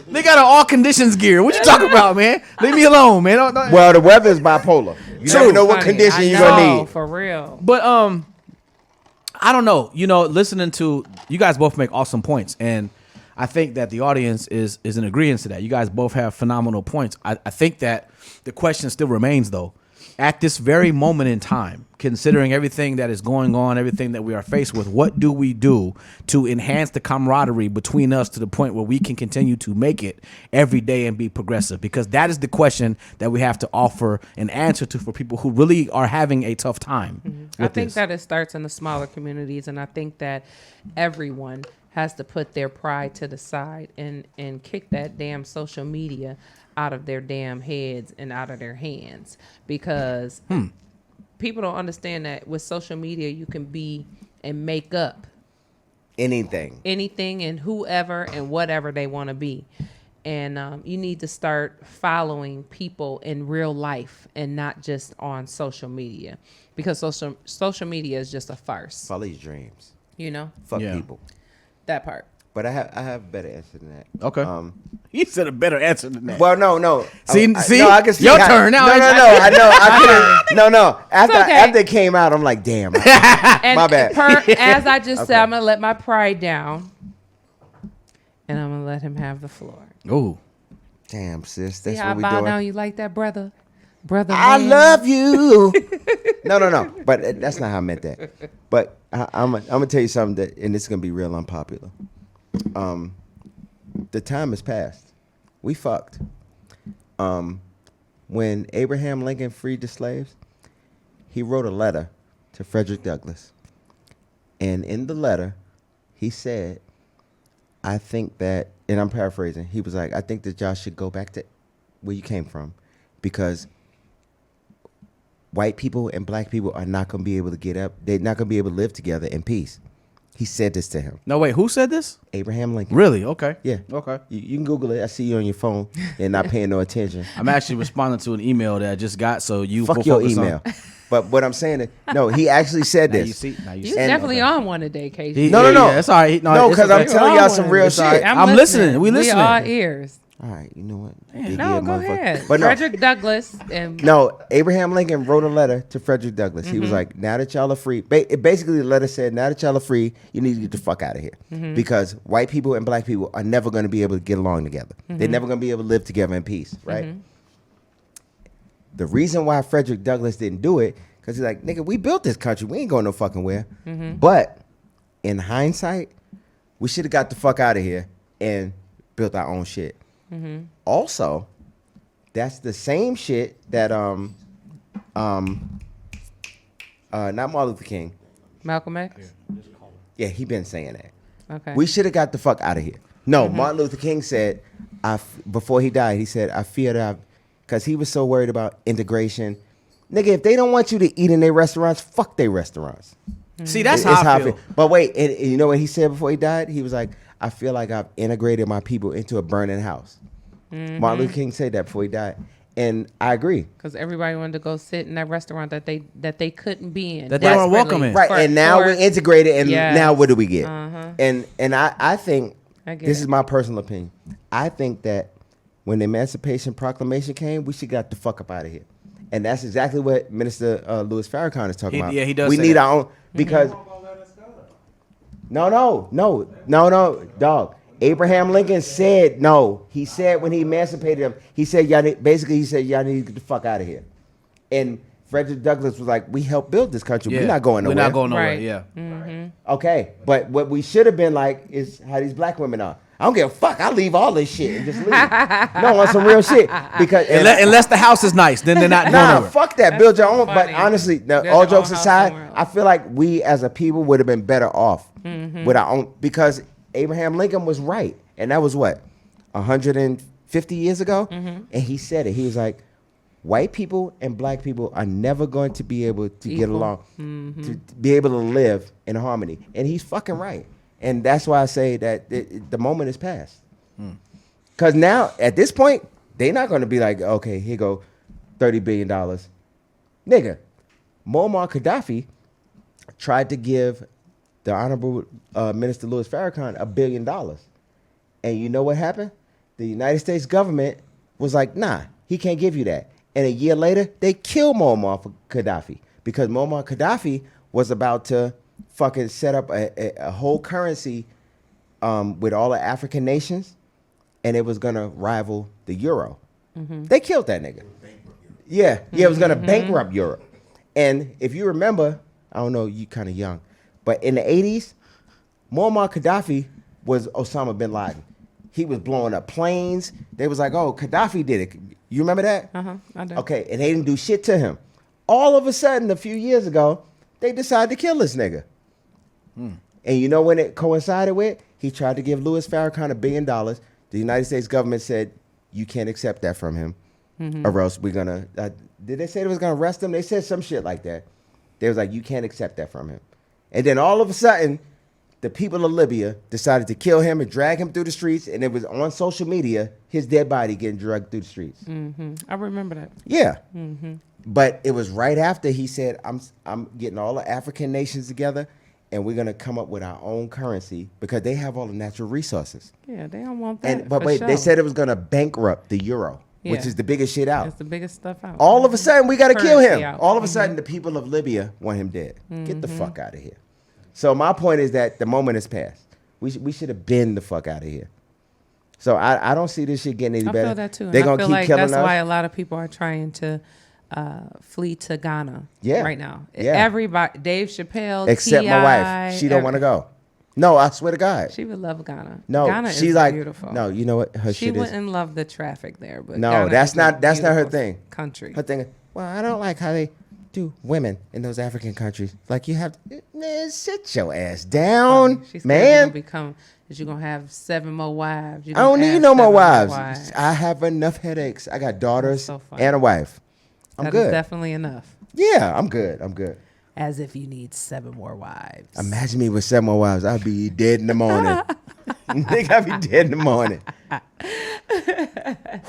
They got an all conditions gear. What you talking about, man? Leave me alone, man. Don't- Well, the weather is bipolar. You never know what Funny. condition I you're gonna know, need. for real. But I don't know. You know, listening to you guys both make awesome points, and I think that the audience is in agreement to that. You guys both have phenomenal points. I think that the question still remains though. At this very moment in time, considering everything that is going on, everything that we are faced with, what do we do to enhance the camaraderie between us to the point where we can continue to make it every day and be progressive? Because that is the question that we have to offer an answer to for people who really are having a tough time. I with think this. that it starts in the smaller communities, and I think that everyone has to put their pride to the side and kick that damn social media out of their damn heads and out of their hands, because people don't understand that with social media you can be and make up Anything. anything and whoever and whatever they want to be. And you need to start following people in real life and not just on social media, because social media is just a farce. Follow your dreams. You know, Fuck Yeah. people. that part. But I have a better answer than that. Okay. He said a better answer than that. Well, no. See, no, I I can see your how- turn now. No. I know. I couldn't. No. okay. After it came out, I'm like, damn. And My bad. As I just said, Okay. I'm gonna let my pride down, and I'm gonna let him have the floor. Ooh. Damn, sis. See That's how I what we bow doing. down? You like that, brother? Brother, I man? love you. No. But that's not how I meant that. But I'm gonna tell you something that, and it's gonna be real unpopular. The time has passed. We fucked. when Abraham Lincoln freed the slaves, he wrote a letter to Frederick Douglass. And in the letter, he said, I think that, and I'm paraphrasing, he was like, I think that y'all should go back to where you came from, because white people and black people are not going to be able to get up. They're not going to be able to live together in peace. He said this to him. No, wait, who said this? Abraham Lincoln. Really? Okay. Yeah. Okay. You can Google it. I see you on your phone and not paying no attention. I'm actually responding to an email that I just got, so you Fuck will your focus on- email. But what I'm saying is, no, he actually said Now this. you see. Now you You see. definitely on one today, Casey. No. Yeah, that's all right. No, it's because okay. I'm telling y'all some real It's all shit. right. I'm listening. We listening. We are ears. All right, you know what? No, Big go head motherfucker. ahead. But no, Frederick Douglass and no, Abraham Lincoln wrote a letter to Frederick Douglass. He was like, now that y'all are free, basically the letter said, now that y'all are free, you need to get the fuck out of here. Because white people and black people are never going to be able to get along together. They're never going to be able to live together in peace, right? The reason why Frederick Douglass didn't do it, because he's like, nigga, we built this country. We ain't going no fucking where. But in hindsight, we should have got the fuck out of here and built our own shit. Also, that's the same shit that not Martin Luther King. Malcolm X. Yeah, he been saying that. Okay. We should have got the fuck out of here. No, Martin Luther King said, before he died, he said, I fear that, because he was so worried about integration. Nigga, if they don't want you to eat in their restaurants, fuck their restaurants. See, that's It's how I feel. But wait, and you know what he said before he died? He was like, I feel like I've integrated my people into a burning house. Martin Luther King said that before he died. And I agree. Because everybody wanted to go sit in that restaurant that they couldn't be in. That they weren't welcome in. Right, and now we're integrated, and Yes. now what do we get? Uh-huh. And I think, I get this it. is my personal opinion, I think that when the Emancipation Proclamation came, we should got the fuck up out of here. And that's exactly what Minister Louis Farrakhan is talking about. Yeah, he does We say need that. our own, because... No, dog. Abraham Lincoln said no. He said when he emancipated them, he said y'all need to get the fuck out of here. And Frederick Douglass was like, we helped build this country. Yeah. We're not going nowhere. We're not going nowhere. Right. Yeah. Okay, but what we should have been like is how these black women are. I don't give a fuck. I'll leave all this shit and just leave. No, on some real shit. Because Unless the house is nice, then they're not going nah, nowhere. fuck that. Build your own. funny. But honestly, Build all your jokes own house aside, somewhere else. I feel like we as a people would have been better off with our own, because Abraham Lincoln was right. And that was what, 150 years ago? And he said it. He was like, white people and black people are never going to be able to get Equal. along, to be able to live in harmony. And he's fucking right. And that's why I say that the moment is past. Because now, at this point, they're not going to be like, okay, here go $30 billion. Nigga, Muammar Gaddafi tried to give the Honorable Minister Louis Farrakhan $1 billion. And you know what happened? The United States government was like, nah, he can't give you that. And a year later, they killed Muammar Gaddafi, because Muammar Gaddafi was about to fucking set up a whole currency with all the African nations, and it was going to rival the euro. They killed that nigga. Yeah, it was going to bankrupt Europe. And if you remember, I don't know, you kind of young, but in the 80s, Muammar Gaddafi was Osama bin Laden. He was blowing up planes. They was like, oh, Gaddafi did it. You remember that? I do. Okay, and they didn't do shit to him. All of a sudden, a few years ago, they decided to kill this nigga. And you know when it coincided with? He tried to give Louis Farrakhan $1 billion. The United States government said, you can't accept that from him, or else we're going to... did they say they was going to arrest him? They said some shit like that. They was like, you can't accept that from him. And then all of a sudden, the people of Libya decided to kill him and drag him through the streets, and it was on social media, his dead body getting dragged through the streets. I remember that. Yeah. But it was right after he said, I'm getting all the African nations together, and we're going to come up with our own currency, because they have all the natural resources. Yeah, they don't want that. But for wait, sure. they said it was going to bankrupt the euro, which Yeah. is the biggest shit out. It's the biggest stuff out. All of a sudden, we got to kill Currency him. out. All of a sudden, the people of Libya want him dead. Get the fuck out of here. So my point is that the moment has passed. We should have been the fuck out of here. So I don't see this shit getting any I better. feel that too. They're And I going to feel keep like killing that's us. why a lot of people are trying to flee to Ghana Yeah. right now. Yeah. Everybody, Dave Chappelle, Except my T.I., wife. She don't want to go. No, I swear to God. She would love Ghana. No, Ghana she's is like, beautiful. no, you know what? Her She shit is. wouldn't love the traffic there, but No, Ghana that's is not a that's not her beautiful thing. Country. Her thing is, well, I don't like how they do women in those African countries. Like you have, man, sit your ass down, She said man. you're gonna have 7 more wives. I don't need no more wives. I have enough headaches. I got daughters so funny. and a wife. I'm That is good. definitely enough. Yeah, I'm good. I'm good. As if you need 7 more wives. Imagine me with 7 more wives. I'd be dead in the morning. Nigga, I'd be dead in the morning.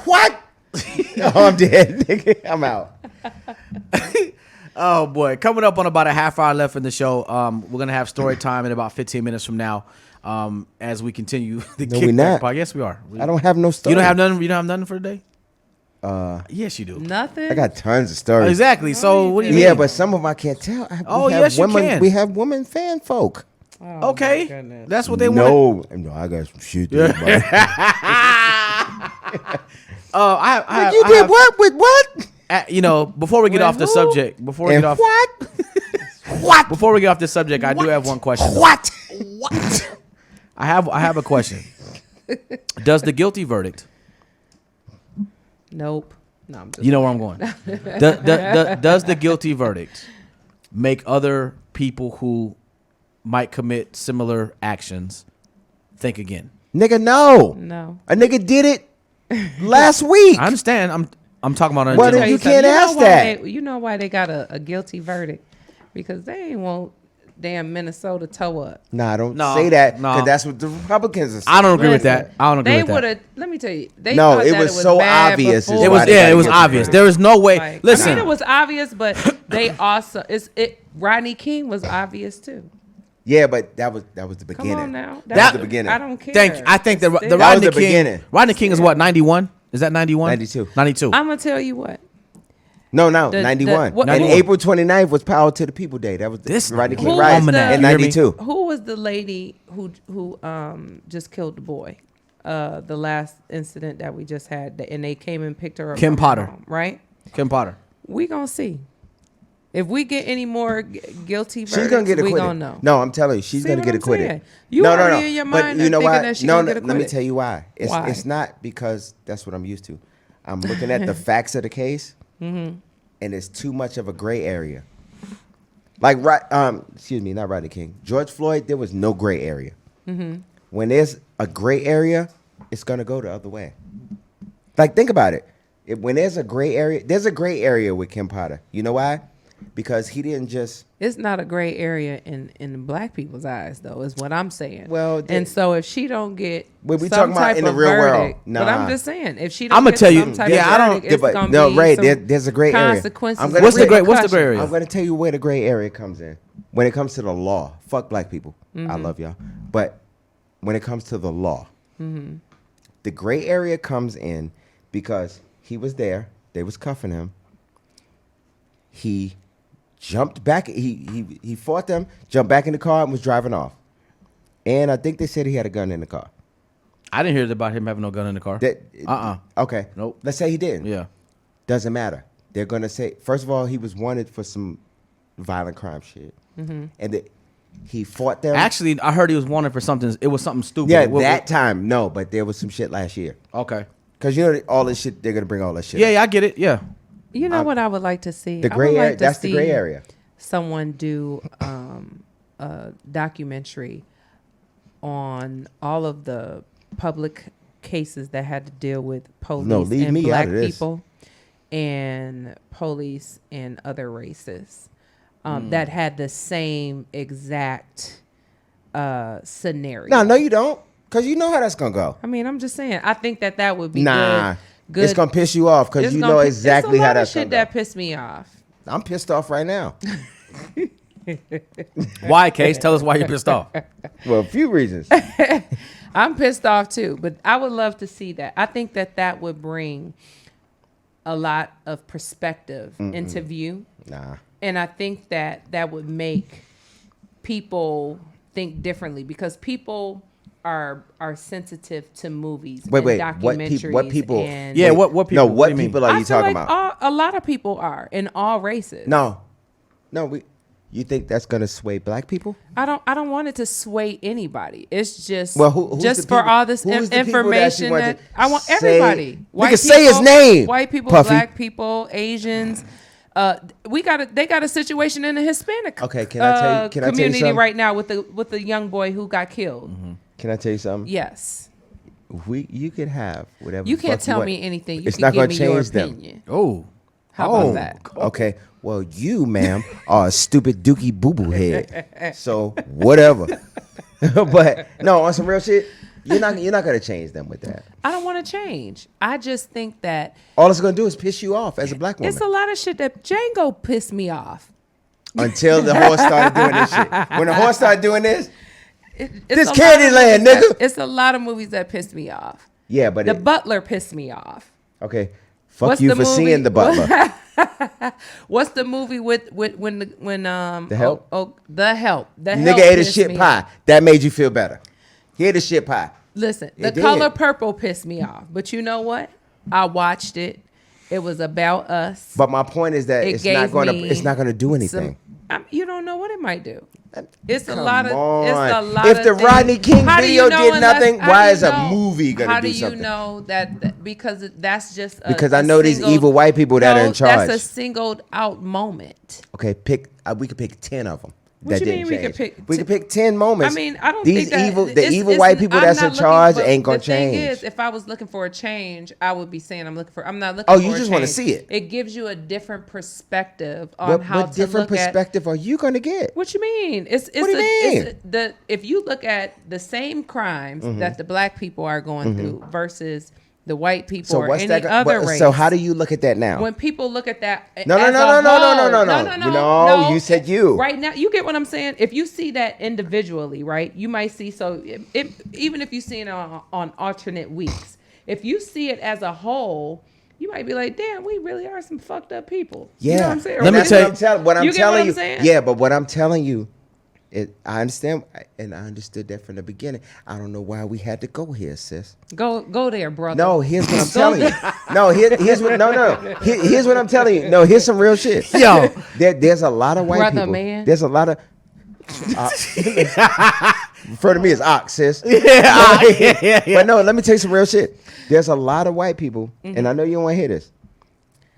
What? Oh, I'm dead. Nigga, I'm out. Oh boy, coming up on about a half hour left in the show. We're gonna have story time in about 15 minutes from now. As we continue the No, we Kickback not. Podcast. Yes, we are. I don't have no story. You don't have nothing. You don't have nothing for today. Yes, you do. Nothing. I got tons of stories. Exactly. So what do you Yeah, mean? but some of them I can't tell. Oh, we have yes, you women, can. We have women fan folk. Oh, my Okay, goodness. that's what they want. No, I got some shit. To do, you did what with what? Before we get With off the who? subject, before we And get off, what? What? before we get off this subject, I do have one question. though. What? What? I have a question. Does the guilty verdict? Nope. No, I'm just. You know where I'm going. Does the guilty verdict make other people who might commit similar actions think again? Nigga, no. No. A nigga did it last week. I understand. I'm talking about. Well, general- then you can't ask that. You know why they got a guilty verdict? Because they ain't want damn Minnesota toe up. Nah, don't No, say that. no. Because that's what the Republicans are saying. I don't agree with Listen, that. I don't agree They with that. would have. Let me tell you. They No, thought it that was so bad obvious is before. It was why they yeah. got It was guilty obvious. verdict. There was no way. Like, Listen. I mean, it was obvious, but they also Rodney King was obvious too. Yeah, but that was the Come beginning. on now. That was the beginning. I don't care. I think the Still. That was Rodney the King. beginning. Rodney King is what 91? Is that 91? 92. 92. I'm gonna tell you what. No, The- 91. what- and who- April 29th was Power to the People Day. That was This Rodney King who Riot was the- in You hear me? 92. Who was the lady who just killed the boy? The last incident that we just had, and they came and picked her up. Kim from her Potter. home, right? Kim Potter. We gonna see. If we get any more guilty verdicts, She's gonna get we acquitted. gonna know. No, I'm telling you, she's See gonna what get I'm acquitted. saying? You already in your mind But you know thinking why? that she No, gonna get let me acquitted. tell you why. Why? It's not because that's what I'm used to. I'm looking at the facts of the case, and it's too much of a gray area. Like excuse me, not Rodney King. George Floyd, there was no gray area. When there's a gray area, it's gonna go the other way. Like think about it. When there's a gray area with Kim Potter. You know why? Because he didn't just. It's not a gray area in black people's eyes, though, is what I'm saying. Well, and so if she don't get When we some talking about type in the of real world, verdict, but nah. I'm just saying, if she don't I'ma get tell you, some type yeah, of I don't- verdict, it's but gonna no, be Ray, some there's a gray area. consequences. I'm gonna What's the tell- gray repercussions. area? I'm going to tell you where the gray area comes in. When it comes to the law, fuck black people. I love y'all. But when it comes to the law, the gray area comes in because he was there. They was cuffing him. He jumped back. He fought them, jumped back in the car, and was driving off. And I think they said he had a gun in the car. I didn't hear about him having no gun in the car. Okay. Nope. Let's say he didn't. Yeah. Doesn't matter. They're gonna say first of all he was wanted for some violent crime shit, and he fought them. Actually, I heard he was wanted for something. It was something stupid. yeah, What- that time no, but there was some shit last year. Okay. Cause you know all this shit they're gonna bring all that shit. Yeah, up. yeah, I get it. Yeah. You know what I would like to see? The I gray would area. like to That's the gray see area. Someone do a documentary on all of the public cases that had to deal with police leave and me out black of this. people and police and other races that had the same exact scenario. No, you don't. Cause you know how that's gonna go. I mean, I'm just saying. I think that would be Nah, good. it's gonna piss you off because It's you gonna know piss- exactly it's a how lot that's of shit gonna that pissed me off. go. I'm pissed off right now. Why, Case? Tell us why you're pissed off. Well, a few reasons. I'm pissed off too, but I would love to see that. I think that would bring a lot of perspective into view. Nah. And I think that would make people think differently because people are sensitive to movies Wait, and what documentaries. what people? And Yeah, wait, what people? No, What what do you mean? people are I you feel talking like about? a lot of people are in all races. No, You think that's gonna sway black people? I don't want it to sway anybody. It's just Who's just the for people- all this who's the people information that you that want to I want say- everybody. We can say his name, White people, Puffy. black people, Asians. They got a situation in the Hispanic Okay, can I tell you community something? right now with the young boy who got killed. Can I tell you something? Yes. You could have whatever. You the can't fuck tell want. me anything. You It's can not give gonna me your change them. opinion. Oh. How about that? Okay. Well, you, ma'am, are a stupid dookie boo boo head. So whatever. But no, on some real shit, you're not gonna change them with that. I don't want to change. I just think that All it's gonna do is piss you off as a black woman. it's a lot of shit that Django pissed me off. Until the horse started doing this shit. When the horse started doing this, It's This a lot of Candyland, movies nigga. It's a lot of movies that pissed me off. yeah, but The Butler pissed me off. okay. Fuck What's you the for movie? seeing the Butler. What's the movie with when The Help? The Help. The Nigga Help ate a pissed shit me pie. off. That made you feel better. He ate a shit pie. Listen, The It did. Color Purple pissed me off. But you know what? I watched it. It was about us. But my point is that It it's not gave gonna me do anything. You don't know what it might do. It's a Come lot of. on. It's a lot If of the things. Rodney King How do video you know did unless- nothing, how do why you is a know- movie gonna how do do you something? know that because that's just a, Because a I know these singled- evil white people that are in charge. That's a singled out moment. Okay, we could pick 10 of them. What that you didn't mean we could change. pick We could pick 10 moments. I mean, I don't These think that evil, it's- evil it's- white people I'm that's not in looking charge for- ain't gonna the thing change. is, if I was looking for a change, I would be saying I'm not looking Oh, for you a just wanna change. see it. It gives you a different perspective on how what to different look at. perspective are you gonna get? What you mean? It's What do you mean? if you look at the same crimes that the black people are going through versus the white people So or what's any that? other race. So how do you look at that now? When people look at that, No, as no, a no, whole- no, you said you. Right now, you get what I'm saying. If you see that individually, right, you might see. So even if you see it on alternate weeks, if you see it as a whole, you might be like, "Damn, we really are some fucked up people." Yeah. You know what I'm saying? Let me That's tell you- what I'm You get telling what I'm you. saying? Yeah, but what I'm telling you, I understand, and I understood that from the beginning. I don't know why we had to go here, sis. Go there, brother. No, here's what I'm telling you. No, here's what. Here's what I'm telling you. No, here's some real shit. Yo. There's a lot of white Brother, people. man. There's a lot of. Refer to me as ox, sis. Yeah. But no, let me tell you some real shit. There's a lot of white people, and I know you don't want to hear this.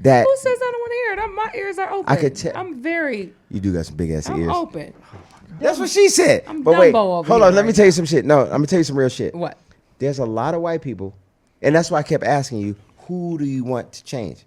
That Who says I don't want to hear it? My ears are open. I could tell- I'm very. you do got some big ass I'm ears. open. That's what she said. I'm But wait, Dumbo over hold here on. Let me right tell you some shit. No, I'm gonna tell you some real shit. What? There's a lot of white people, and that's why I kept asking you, who do you want to change?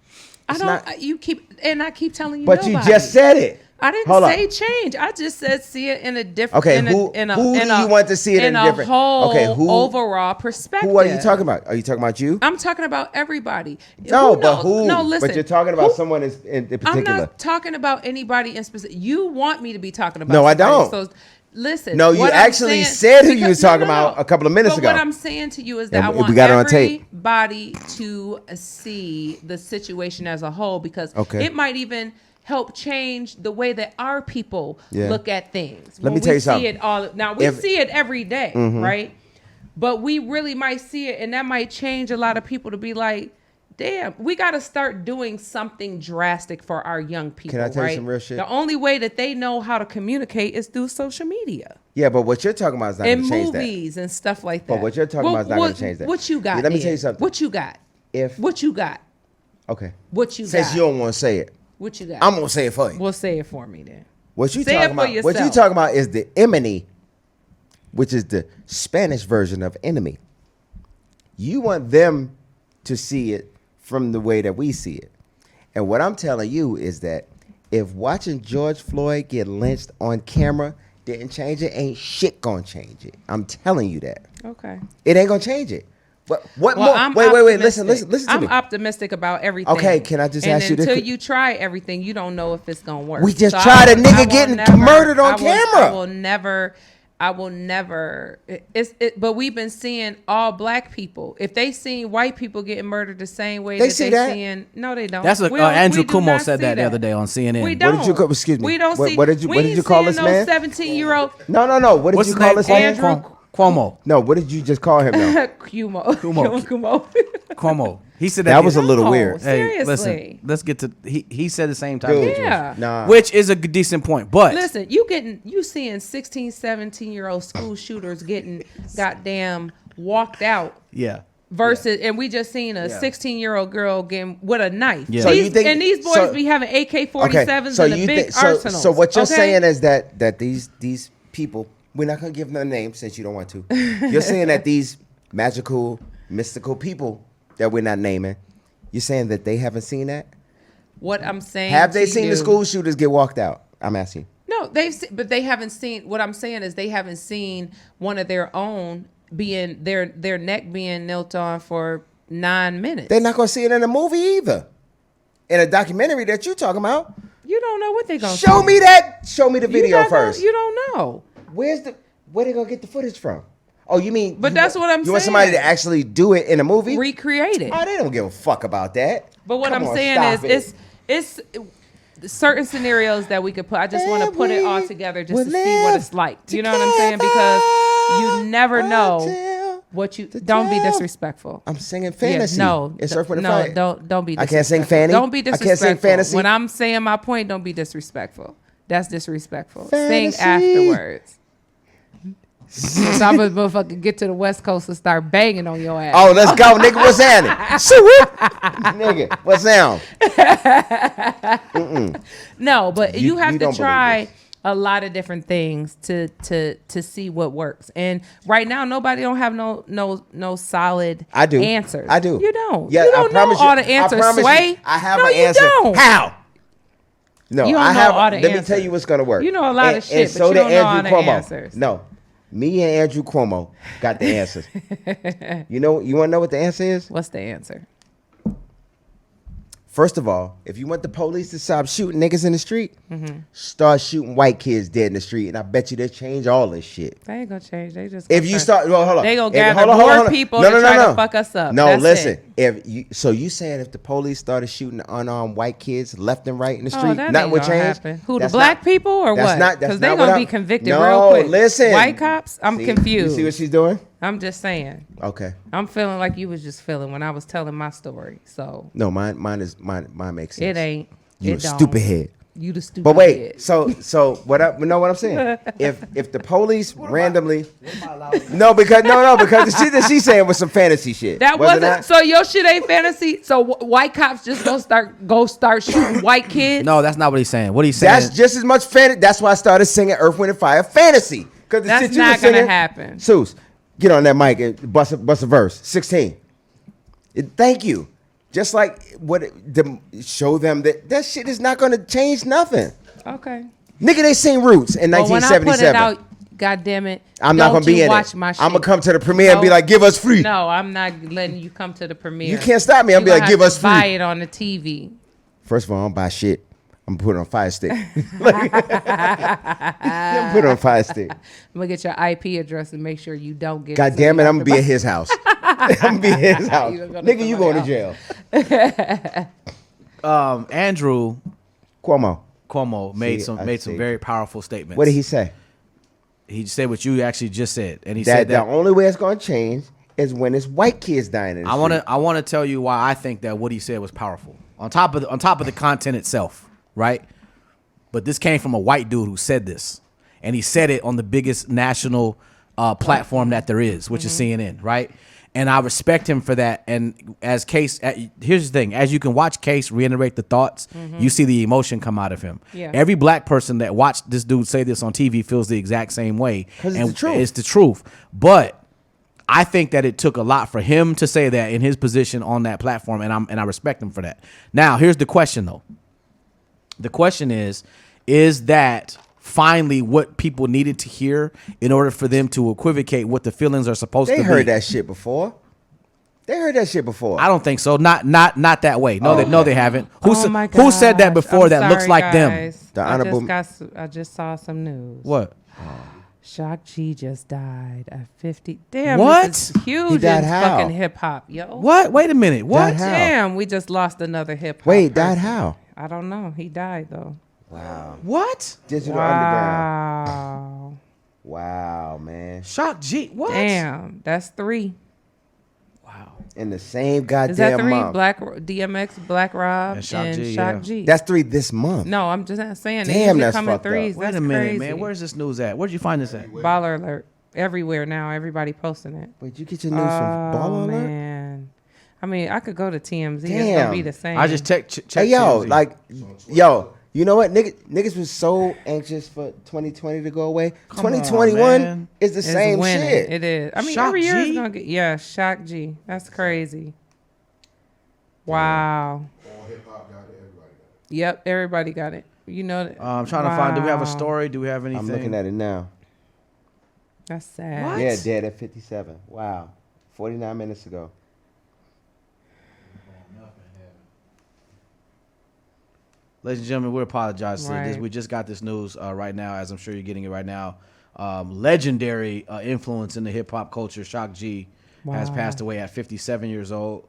I It's don't. not- You keep and I keep telling you. But nobody. you just said it. I didn't Hold say on. change. I just said see it in a different. Okay, in a, who in a, do in you a, want to see it in a different? whole Okay, who overall perspective? Who are you talking about? Are you talking about you? I'm talking about everybody. No, but knows? who? No, listen. But you're talking about Who- someone in particular. I'm not talking about anybody in specific. You want me to be talking about? No, I somebody. don't. So listen. No, you what I'm actually saying- said who you was talking about a couple of minutes but ago. What I'm saying to you is that And I we want got it on tape. everybody to see the situation as a whole because Okay. it might even help change the way that our people Yeah. look at things. Let me When tell we you something. See it all, now we If- Mm-hmm. see it every day, right? But we really might see it, and that might change a lot of people to be like, damn, we got to start doing something drastic for our young people. Can I tell you right? some real shit? The only way that they know how to communicate is through social media Yeah, but what you're talking about is not going and to change that. movies and stuff like that. But what you're talking about is not gonna change that. What you got? Yeah, let me Ed? tell you something. What you got? If What you got? okay, What you since got? you don't want to say it, What you got? I'm gonna say it for you. Well, say it for me then. What you Say it talking for about? What you yourself. talking about is the enemy, which is the Spanish version of enemy. You want them to see it from the way that we see it. And what I'm telling you is that if watching George Floyd get lynched on camera didn't change it, ain't shit gonna change it. I'm telling you that. Okay. It ain't gonna change it. What Well, more? I'm Wait, listen optimistic. to I'm me. optimistic about everything. Okay, can I just and ask you this? until you try everything, you don't know if it's gonna work. We just So tried I a will- nigga I will getting murdered on camera. I will never. But we've been seeing all black people. If they seen white people getting murdered the same way They that see they that. seeing, no, they don't. That's what We don't- Andrew we do Cuomo not said see that the other day on CNN. We What don't. did you call? Excuse me. We don't What- see. what did you- we what did ain't you call seeing this no man? 17-year-old. No. What did What's you his call name? this man? Andrew Cuomo. No, what did you just call him though? Cuomo. He said That was a little weird. Hey, Seriously. listen. Let's get to. He said the same time. Dude, Yeah. nah. Which is a decent point, but Listen, you seeing 16, 17-year-old school shooters getting goddamn walked out yeah. versus, and we just seen a 16-year-old girl getting with a knife. Yeah. So you think- and these boys so- be having AK-47s and a big arsenal. So what you're saying is that these people, we're not gonna give them a name since you don't want to. You're saying that these magical, mystical people that we're not naming, you're saying that they haven't seen that? What I'm saying, Have they to seen you- the school shooters get walked out? I'm asking. No, but they haven't seen. What I'm saying is they haven't seen one of their own being their neck being knelt on for 9 minutes. They're not gonna see it in a movie either. In a documentary that you talking about. You don't know what they're gonna Show see. me that. Show me the You video not gonna- first. You don't know. Where they gonna get the footage from? Oh, you mean? But that's what I'm You want somebody saying. to actually do it in a movie? Recreate it. Oh, they don't give a fuck about that. But what Come I'm on, saying stop is, it. it's certain scenarios that we could put. I just want to put it all together just to see what it's like. You know what I'm saying? Because you never know what you. Don't be disrespectful. I'm singing fantasy. Yeah, no, It's Earth, Wind, and no, Fire. don't be. I Disrespectful. can't sing Fanny? Don't be I can't disrespectful. sing fantasy? When I'm saying my point, don't be disrespectful. That's disrespectful. Fantasy. Sing afterwards. So I'm gonna motherfucking get to the West Coast and start banging on your ass. Oh, let's go, nigga. What's happening? Nigga, what's down? No, but you have you to don't try believe a lot of different things to see what works. And right now, nobody don't have no solid I do. answers. I do. You don't. Yeah, you don't I promise know all you. the answers. I promise Sway. you. I have no, an you answer. Don't. How? No, You don't I know have. all the Let me answers. tell you what's gonna work. You know a lot of shit, and but so you did don't know all Andrew the Cuomo. answers. No, me and Andrew Cuomo got the answers. You want to know what the answer is? What's the answer? First of all, if you want the police to stop shooting niggas in the street, start shooting white kids dead in the street, and I bet you they'll change all this shit. They ain't gonna change. They just If you start, well, hold on. They gonna If- gather hold on, more hold on. people to try to fuck us up. No, That's listen. it. If you saying if the police started shooting unarmed white kids left and right in the Oh, street, that not ain't would gonna change. happen. Who, the That's black not- people or that's what? not- that's Because they not gonna what be I'm- convicted No, real quick. listen. White cops, I'm See? confused. You see what she's doing? I'm just saying. Okay. I'm feeling like you was just feeling when I was telling my story. So No, mine makes sense. it ain't. You it a don't. stupid head. You the stupid But wait, head. so what? You know what I'm saying? If the police randomly, because the shit that she's saying was some fantasy shit. That wasn't wasn't so. Your shit ain't fantasy. So white cops just gonna start shooting white kids. No, that's not what he's saying. What he's saying. That's just as much fantasy. That's why I started singing Earth, Wind, and Fire fantasy. Because the That's shit you not was gonna singing, happen. Seuss, get on that mic and bust a verse. 16. Thank you. Just like show them that shit is not gonna change nothing. Okay. Nigga, they sing Roots in Well, when I 1977. put it out, God damn it, I'm not don't gonna be you in watch it. my shit. I'm gonna come to the premiere and be No. like, give us free. No, I'm not letting you come to the premiere. You can't stop me. I'll You be like, gonna give have us to buy free. it on the TV. First of all, I don't buy shit. I'm gonna put it on Fire Stick. I'm put it on Fire Stick. I'm gonna get your IP address and make sure you don't get. God it. damn it, I'm gonna be at his house. I'm gonna be at his house. You gonna go to Nigga, you going to somebody jail. Andrew Cuomo. made See, some I made some see. very powerful statements. What did he say? He said what you actually just said, and he That said the that. only way it's gonna change is when it's white kids dying in the street. I want to tell you why I think that what he said was powerful. On top of the content itself, right? But this came from a white dude who said this, and he said it on the biggest national platform that there is, which is CNN, right? And I respect him for that. And as Case, here's the thing: as you can watch Case reiterate the thoughts, you see the emotion come out of him. Yeah. Every black person that watched this dude say this on TV feels the exact same way. 'Cause it's And the truth. It's the truth. But I think that it took a lot for him to say that in his position on that platform, and I respect him for that. Now, here's the question though. The question is that finally what people needed to hear in order for them to equivocate what the feelings are supposed They to be? heard that shit before. I don't think so. Not that way. No, they haven't. my Who said that gosh. before I'm that looks sorry, like them? guys. The Honorable- I just saw some news. What? Shock G just died at 50. Damn, What? this is huge He died in how? fucking hip hop, yo. What? Wait a minute. What? Died how? Damn, we just lost another hip hop. Wait, died person. how? I don't know. He died though. Wow. What? Digital Underground. Wow. Wow, man. Shock G. What? Damn, that's 3. Wow. In the same Is that goddamn 3? month. Black DMX, Black Rob, And Shock and G, Shock yeah. G. That's 3 this month. No, I'm just not saying. They Damn, usually that's come in fucked up. 3s. Wait That's a minute, crazy. man. Where's this news at? Where'd you find this at? Baller alert everywhere now. Everybody posting it. Wait, you get your news from Baller Alert? Man, I mean, I could go to TMZ. It's Damn. gonna be the same. I just checked. Hey, yo, TMZ. like, yo, you know what? Niggas was so anxious for 2020 to go away. Come on, 2021 man. is the It's same winning. shit. It is. I mean, Shock every year G? is gonna get Shock G. That's crazy. Wow. All hip hop got it. Everybody got it. Yep, everybody got it. You know. I'm trying to find. Do we have a Wow. story? Do we have anything? I'm looking at it now. That's sad. What? Yeah, dead at 57. Wow. 49 minutes ago. Ladies and gentlemen, we apologize to this. Right. We just got this news right now, as I'm sure you're getting it right now. Legendary influence in the hip hop culture, Shock G, has Wow. passed away at 57 years old.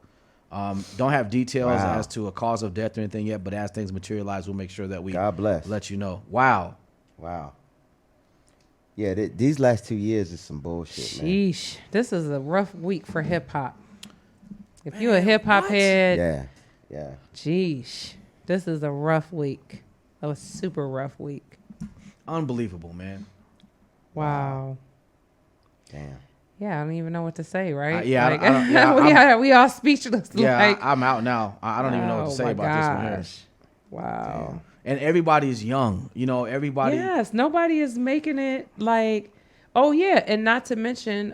Don't have details Wow. as to a cause of death or anything yet, but as things materialize, we'll make sure that we God bless. let you know. Wow. Wow. Yeah, these last 2 years is some bullshit, man. Sheesh. This is a rough week for hip hop. If you're a hip hop head, Yeah, yeah. sheesh. This is a rough week. A super rough week. Unbelievable, man. Wow. Damn. Yeah, I don't even know what to say, right? yeah, Like, I don't- yeah, we all speechless. Yeah, like, I'm out now. I don't even know what to oh say my about this one here. gosh. Wow. And everybody's young. You know, everybody. Yes, nobody is making it like. Oh yeah, and not to mention,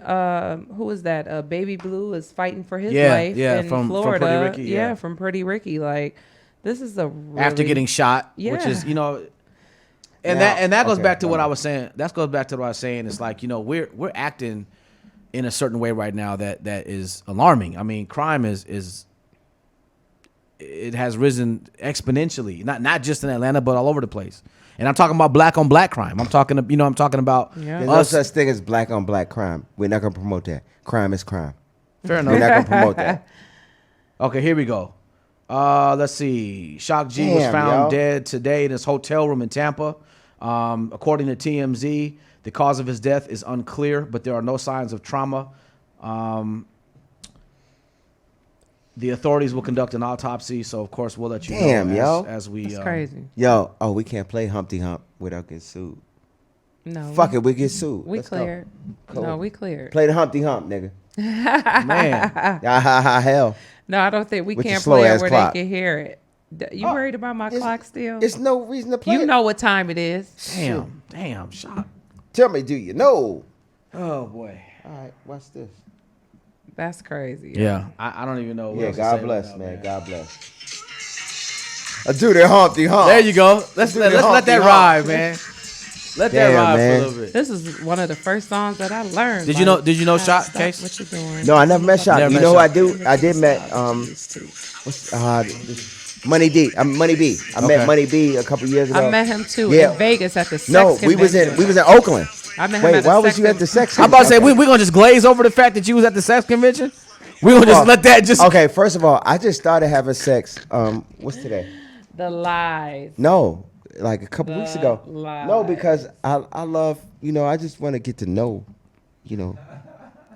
who is that? Baby Blue is fighting for his Yeah, life yeah, in from Florida. Pretty Ricky, yeah. From Pretty Ricky. Like, this is a really, After getting shot, which Yeah. is, you know, and Now- that goes okay, back to what go I on. was saying. That goes back to what I was saying. It's like, you know, we're acting in a certain way right now that is alarming. I mean, crime is it has risen exponentially, not just in Atlanta, but all over the place. And I'm talking about black on black crime. I'm talking about Yeah. There's no us. such thing as black on black crime. We're not going to promote that. Crime is crime. Fair We're enough. not going to promote that. Okay, here we go. Let's see. Shock G was Damn, found yo. dead today in his hotel room in Tampa. According to TMZ, the cause of his death is unclear, but there are no signs of trauma. The authorities will conduct an autopsy, so of course we'll let you Damn, know yo. as we. It's crazy. Yo, we can't play Humpty Hump without getting sued. No, Fuck it, we get sued. We Let's go. cleared. Cool. No, we cleared. Play the Humpty Hump, nigga. Man, Hell. No, I don't think we With your can't play it slow-ass where clock. they can hear it. You Oh, worried about my it's- clock still? It's no reason to play You it. know what time it is. damn, Shock. Tell me, do you know? Oh boy. All right, watch this. That's crazy. Yeah, I don't even know. What Yeah, else to God say bless, right now, man. God bless. I do that Humpty Hump. There you go. Let's Do let the that Humpty ride, Hump. man. Let Damn, that ride man. for a little bit. This is one of the first songs that I learned. Did you know Shock, Stop Case? what you're doing. No, I never met Shock. Never You met know who I Shock. do? I did met what's Money D. Money B. I Okay. met Money B a couple years ago. I met him too Yeah. in Vegas at the sex No, we was convention. in Oakland. I met him Wait, at a why was sex you at the sex? I'm about to say convention? we're gonna just glaze over the fact that you was at the sex convention. We're gonna just let that just. Okay, first of all, I just started having sex. What's today? The lies. No, like a couple weeks ago. lies. No, because I love, I just want to get to know,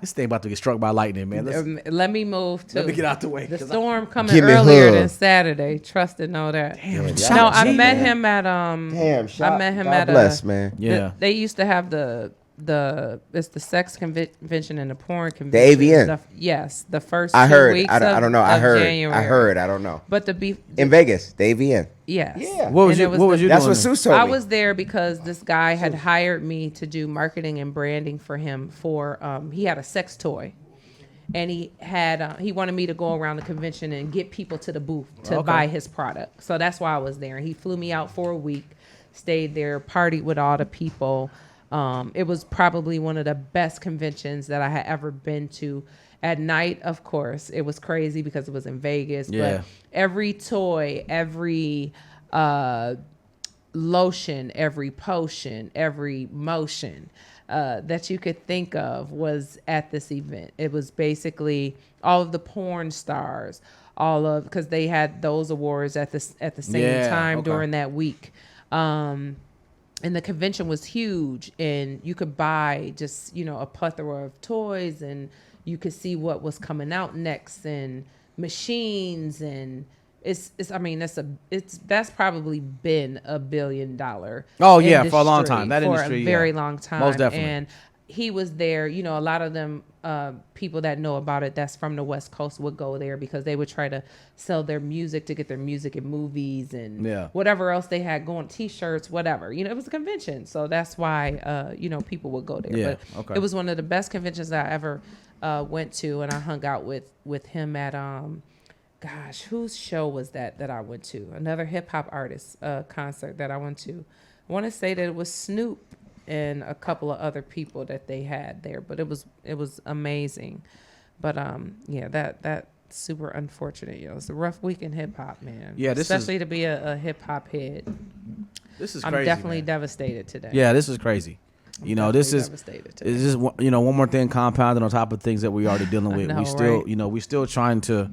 This thing about to get struck by lightning, man. Let me move to. Let me get out the way. The 'cause storm coming Give me earlier hug. than Saturday. Trust and know that. Damn, Yeah, Shock No, I G, met man. him at Damn, Shock. I met him God at bless, man. Yeah. They used to have it's the sex convention and the porn convention. AVN. Yes, the first. I 2 heard. Weeks I don't know. I of heard. January. I heard. I don't know. But the beef. In Vegas, the AVN. Yes. Yeah. What was And you? it What was the- you That's doing? what Sue told me. I was there because this guy had hired me to do marketing and branding for him for he had a sex toy. And he wanted me to go around the convention and get people to the booth to Okay. buy his product. So that's why I was there. And he flew me out for a week, stayed there, partied with all the people. It was probably one of the best conventions that I had ever been to. At night, of course, it was crazy because it was in Vegas. Yeah. But every toy, every lotion, every potion, every motion that you could think of was at this event. It was basically all of the porn stars, because they had those awards at the same Yeah, time okay. during that week. and the convention was huge, and you could buy just, a plethora of toys, and you could see what was coming out next, and machines, and that's probably been $1 billion. Oh yeah, for a long time. That for industry, a very long time. Most definitely. And he was there. A lot of them people that know about it that's from the West Coast would go there because they would try to sell their music to get their music in movies and whatever else they had going, T-shirts, whatever. It was a convention, so that's why people would go there. Yeah, but okay. it was one of the best conventions that I ever went to, and I hung out with him at whose show was that I went to? Another hip hop artist concert that I went to. I want to say that it was Snoop and a couple of other people that they had there, but it was amazing. But that's super unfortunate. It's a rough week in hip hop, man. Yeah, especially to be a hip hop head. This is I'm crazy, definitely man. devastated today. Yeah, this is crazy. This is just one more thing compounded on top of things that we're already dealing with. know, We still, right? we're still trying to,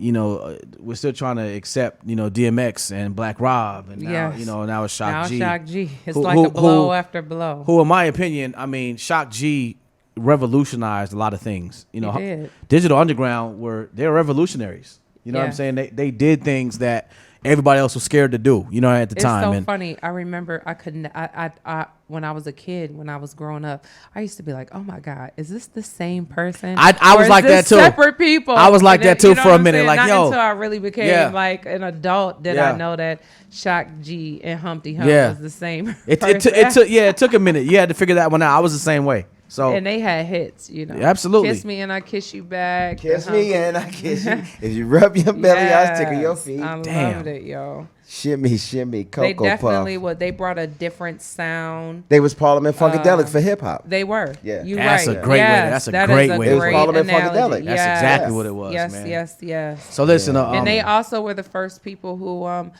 we're still trying to accept, DMX and Black Rob, and now, Yes. now it's Shock G. Shock G. It's like a blow after blow. Who, in my opinion, Shock G revolutionized a lot of things. He did. Digital Underground they're revolutionaries. You know what I'm saying? They did things that everybody else was scared to do. At the time. It's so funny. I remember I when I was a kid, when I was growing up, I used to be like, oh my God, is this the same person? I Or was is like this that too. Separate people. I was like And that too for what a I'm minute. saying? Like, Not yo. until I really became like an adult did Yeah. I know that Shock G and Humpty Hump Yeah. was the same It person. took a minute. You had to figure that one out. I was the same way. So And they had hits, Absolutely. Kiss me and I kiss you back. Kiss The me Humpty- and I kiss you. If you rub your belly, I'll tickle your Yes, feet. I Damn. loved it, yo. Shimmy, shimmy, They Cocoa definitely Puff. they brought a different sound. They was Parliament Funkadelic for hip hop. They were. Yeah. You're That's right. a great way- Yes, that's a that great is way to a put it. great Parliament analogy. Funkadelic. That's Yes. exactly what it was, Yes, man. yes. So listen, And they also were the first people who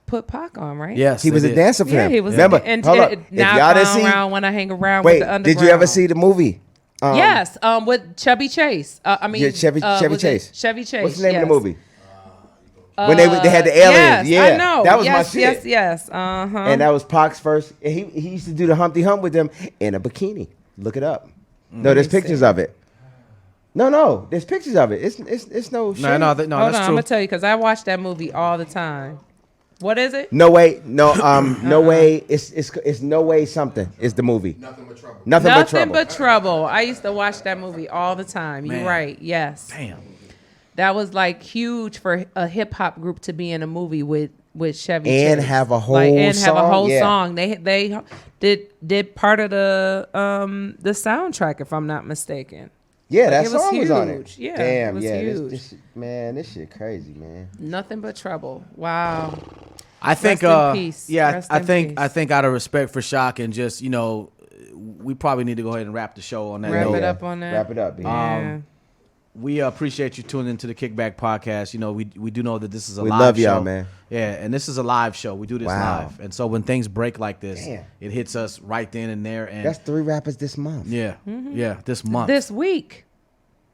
put Pac on, right? yes, He was they a did. dancer for Yeah, him. he was. Remember, And hold up. If now y'all didn't clown see, around when I hang around wait, with the underground. did you ever see the movie? Yes, with Chevy Chase. Yeah, Chevy was it Chase. Chevy Chase. What's the name yes. of the movie? When they had the aliens, Yes, I know. that was my yes, shit. Yes. And that was Pac's first. And he used to do the Humpty Hump with them in a bikini. Look it up. No, there's pictures of it. No, there's pictures of it. It's no shit. No, Hold that's on, I'm true. gonna tell you because I watch that movie all the time. What is it? No way, no way. It's no way something. It's the movie. Nothing but trouble. Nothing but trouble. but trouble. I used to watch that movie all the time. Man. You're right. Yes. Damn. That was like huge for a hip hop group to be in a movie with Chevy And Chase. have a whole and have a song? whole Yeah. song. They did part of the soundtrack, if I'm not mistaken. Yeah, that it was song was on it. huge. Yeah, Damn, it was yeah. huge. This shit crazy, man. Nothing but trouble. Wow. I think, Rest in peace. yeah, Rest I in think, peace. I think, out of respect for Shock and just, we probably need to go ahead and wrap the show on that Wrap note. it up on that. Wrap it up, B. Yeah. We appreciate you tuning into the Kickback Podcast. We do know that this is a We live love show. y'all, man. Yeah, and this is a live show. We do this Wow. live, and so when things break like this, Damn. it hits us right then and there. And That's 3 rappers this month. yeah, this month. This week.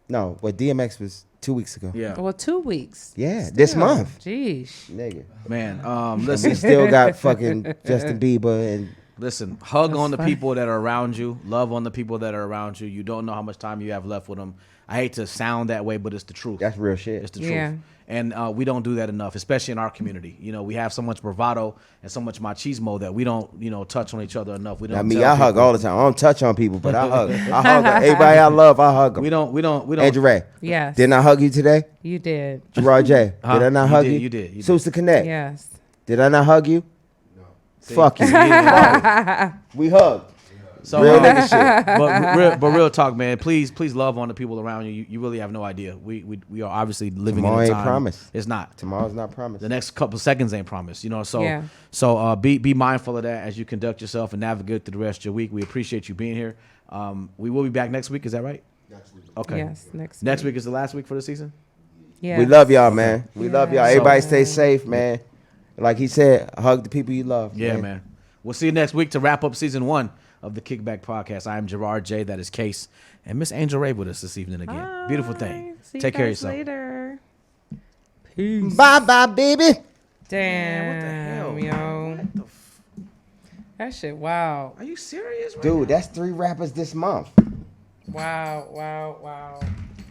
No, what DMX was 2 weeks ago. Yeah, Well, 2 weeks. Yeah, this Still. month. Jeez. Nigga. man. We Listen, still got fucking Justin Bieber and listen. Hug That's on the funny. people that are around you. Love on the people that are around you. You don't know how much time you have left with them. I hate to sound that way, but it's the truth. that's real shit. It's the Yeah. truth. And we don't do that enough, especially in our community. We have so much bravado and so much machismo that we don't, touch on each other enough. We don't. I mean, tell I hug people- all the time. I don't touch on people, but I hug. I hug everybody I love. I hug them. We don't. Angel Rae. Yes. Didn't I hug you today? You did. Gerard J. Huh? Did I not You hug did, you? you did, you did. Susa Connect. Yes. Did I not hug you? See? Fuck you. We hug. So, Real nigga shit. but real talk, man. Please love on the people around you. You really have no idea. We are obviously living Tomorrow in a ain't time. promised. It's not. Tomorrow's not promised. The next couple seconds ain't promised. So Yeah. so be mindful of that as you conduct yourself and navigate through the rest of your week. We appreciate you being here. We will be back next week. Is that right? Okay. Yes. Next week is the last week for the season. Yeah. We love y'all, man. We love y'all. Yeah. Everybody So- stay safe, man. Like he said, hug the people you love. Yeah, man. We'll see you next week to wrap up season 1 of the Kickback Podcast. I am Gerard J. That is Case. And Miss Angel Rae with us this evening again. Bye. Beautiful thing. See you Take care of guys yourself. later. Bye, bye, baby. Damn, what the hell? yo. That shit, wow. Are you serious, right Dude, now? that's 3 rappers this month. Wow.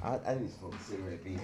I need to smoke a cigarette, B.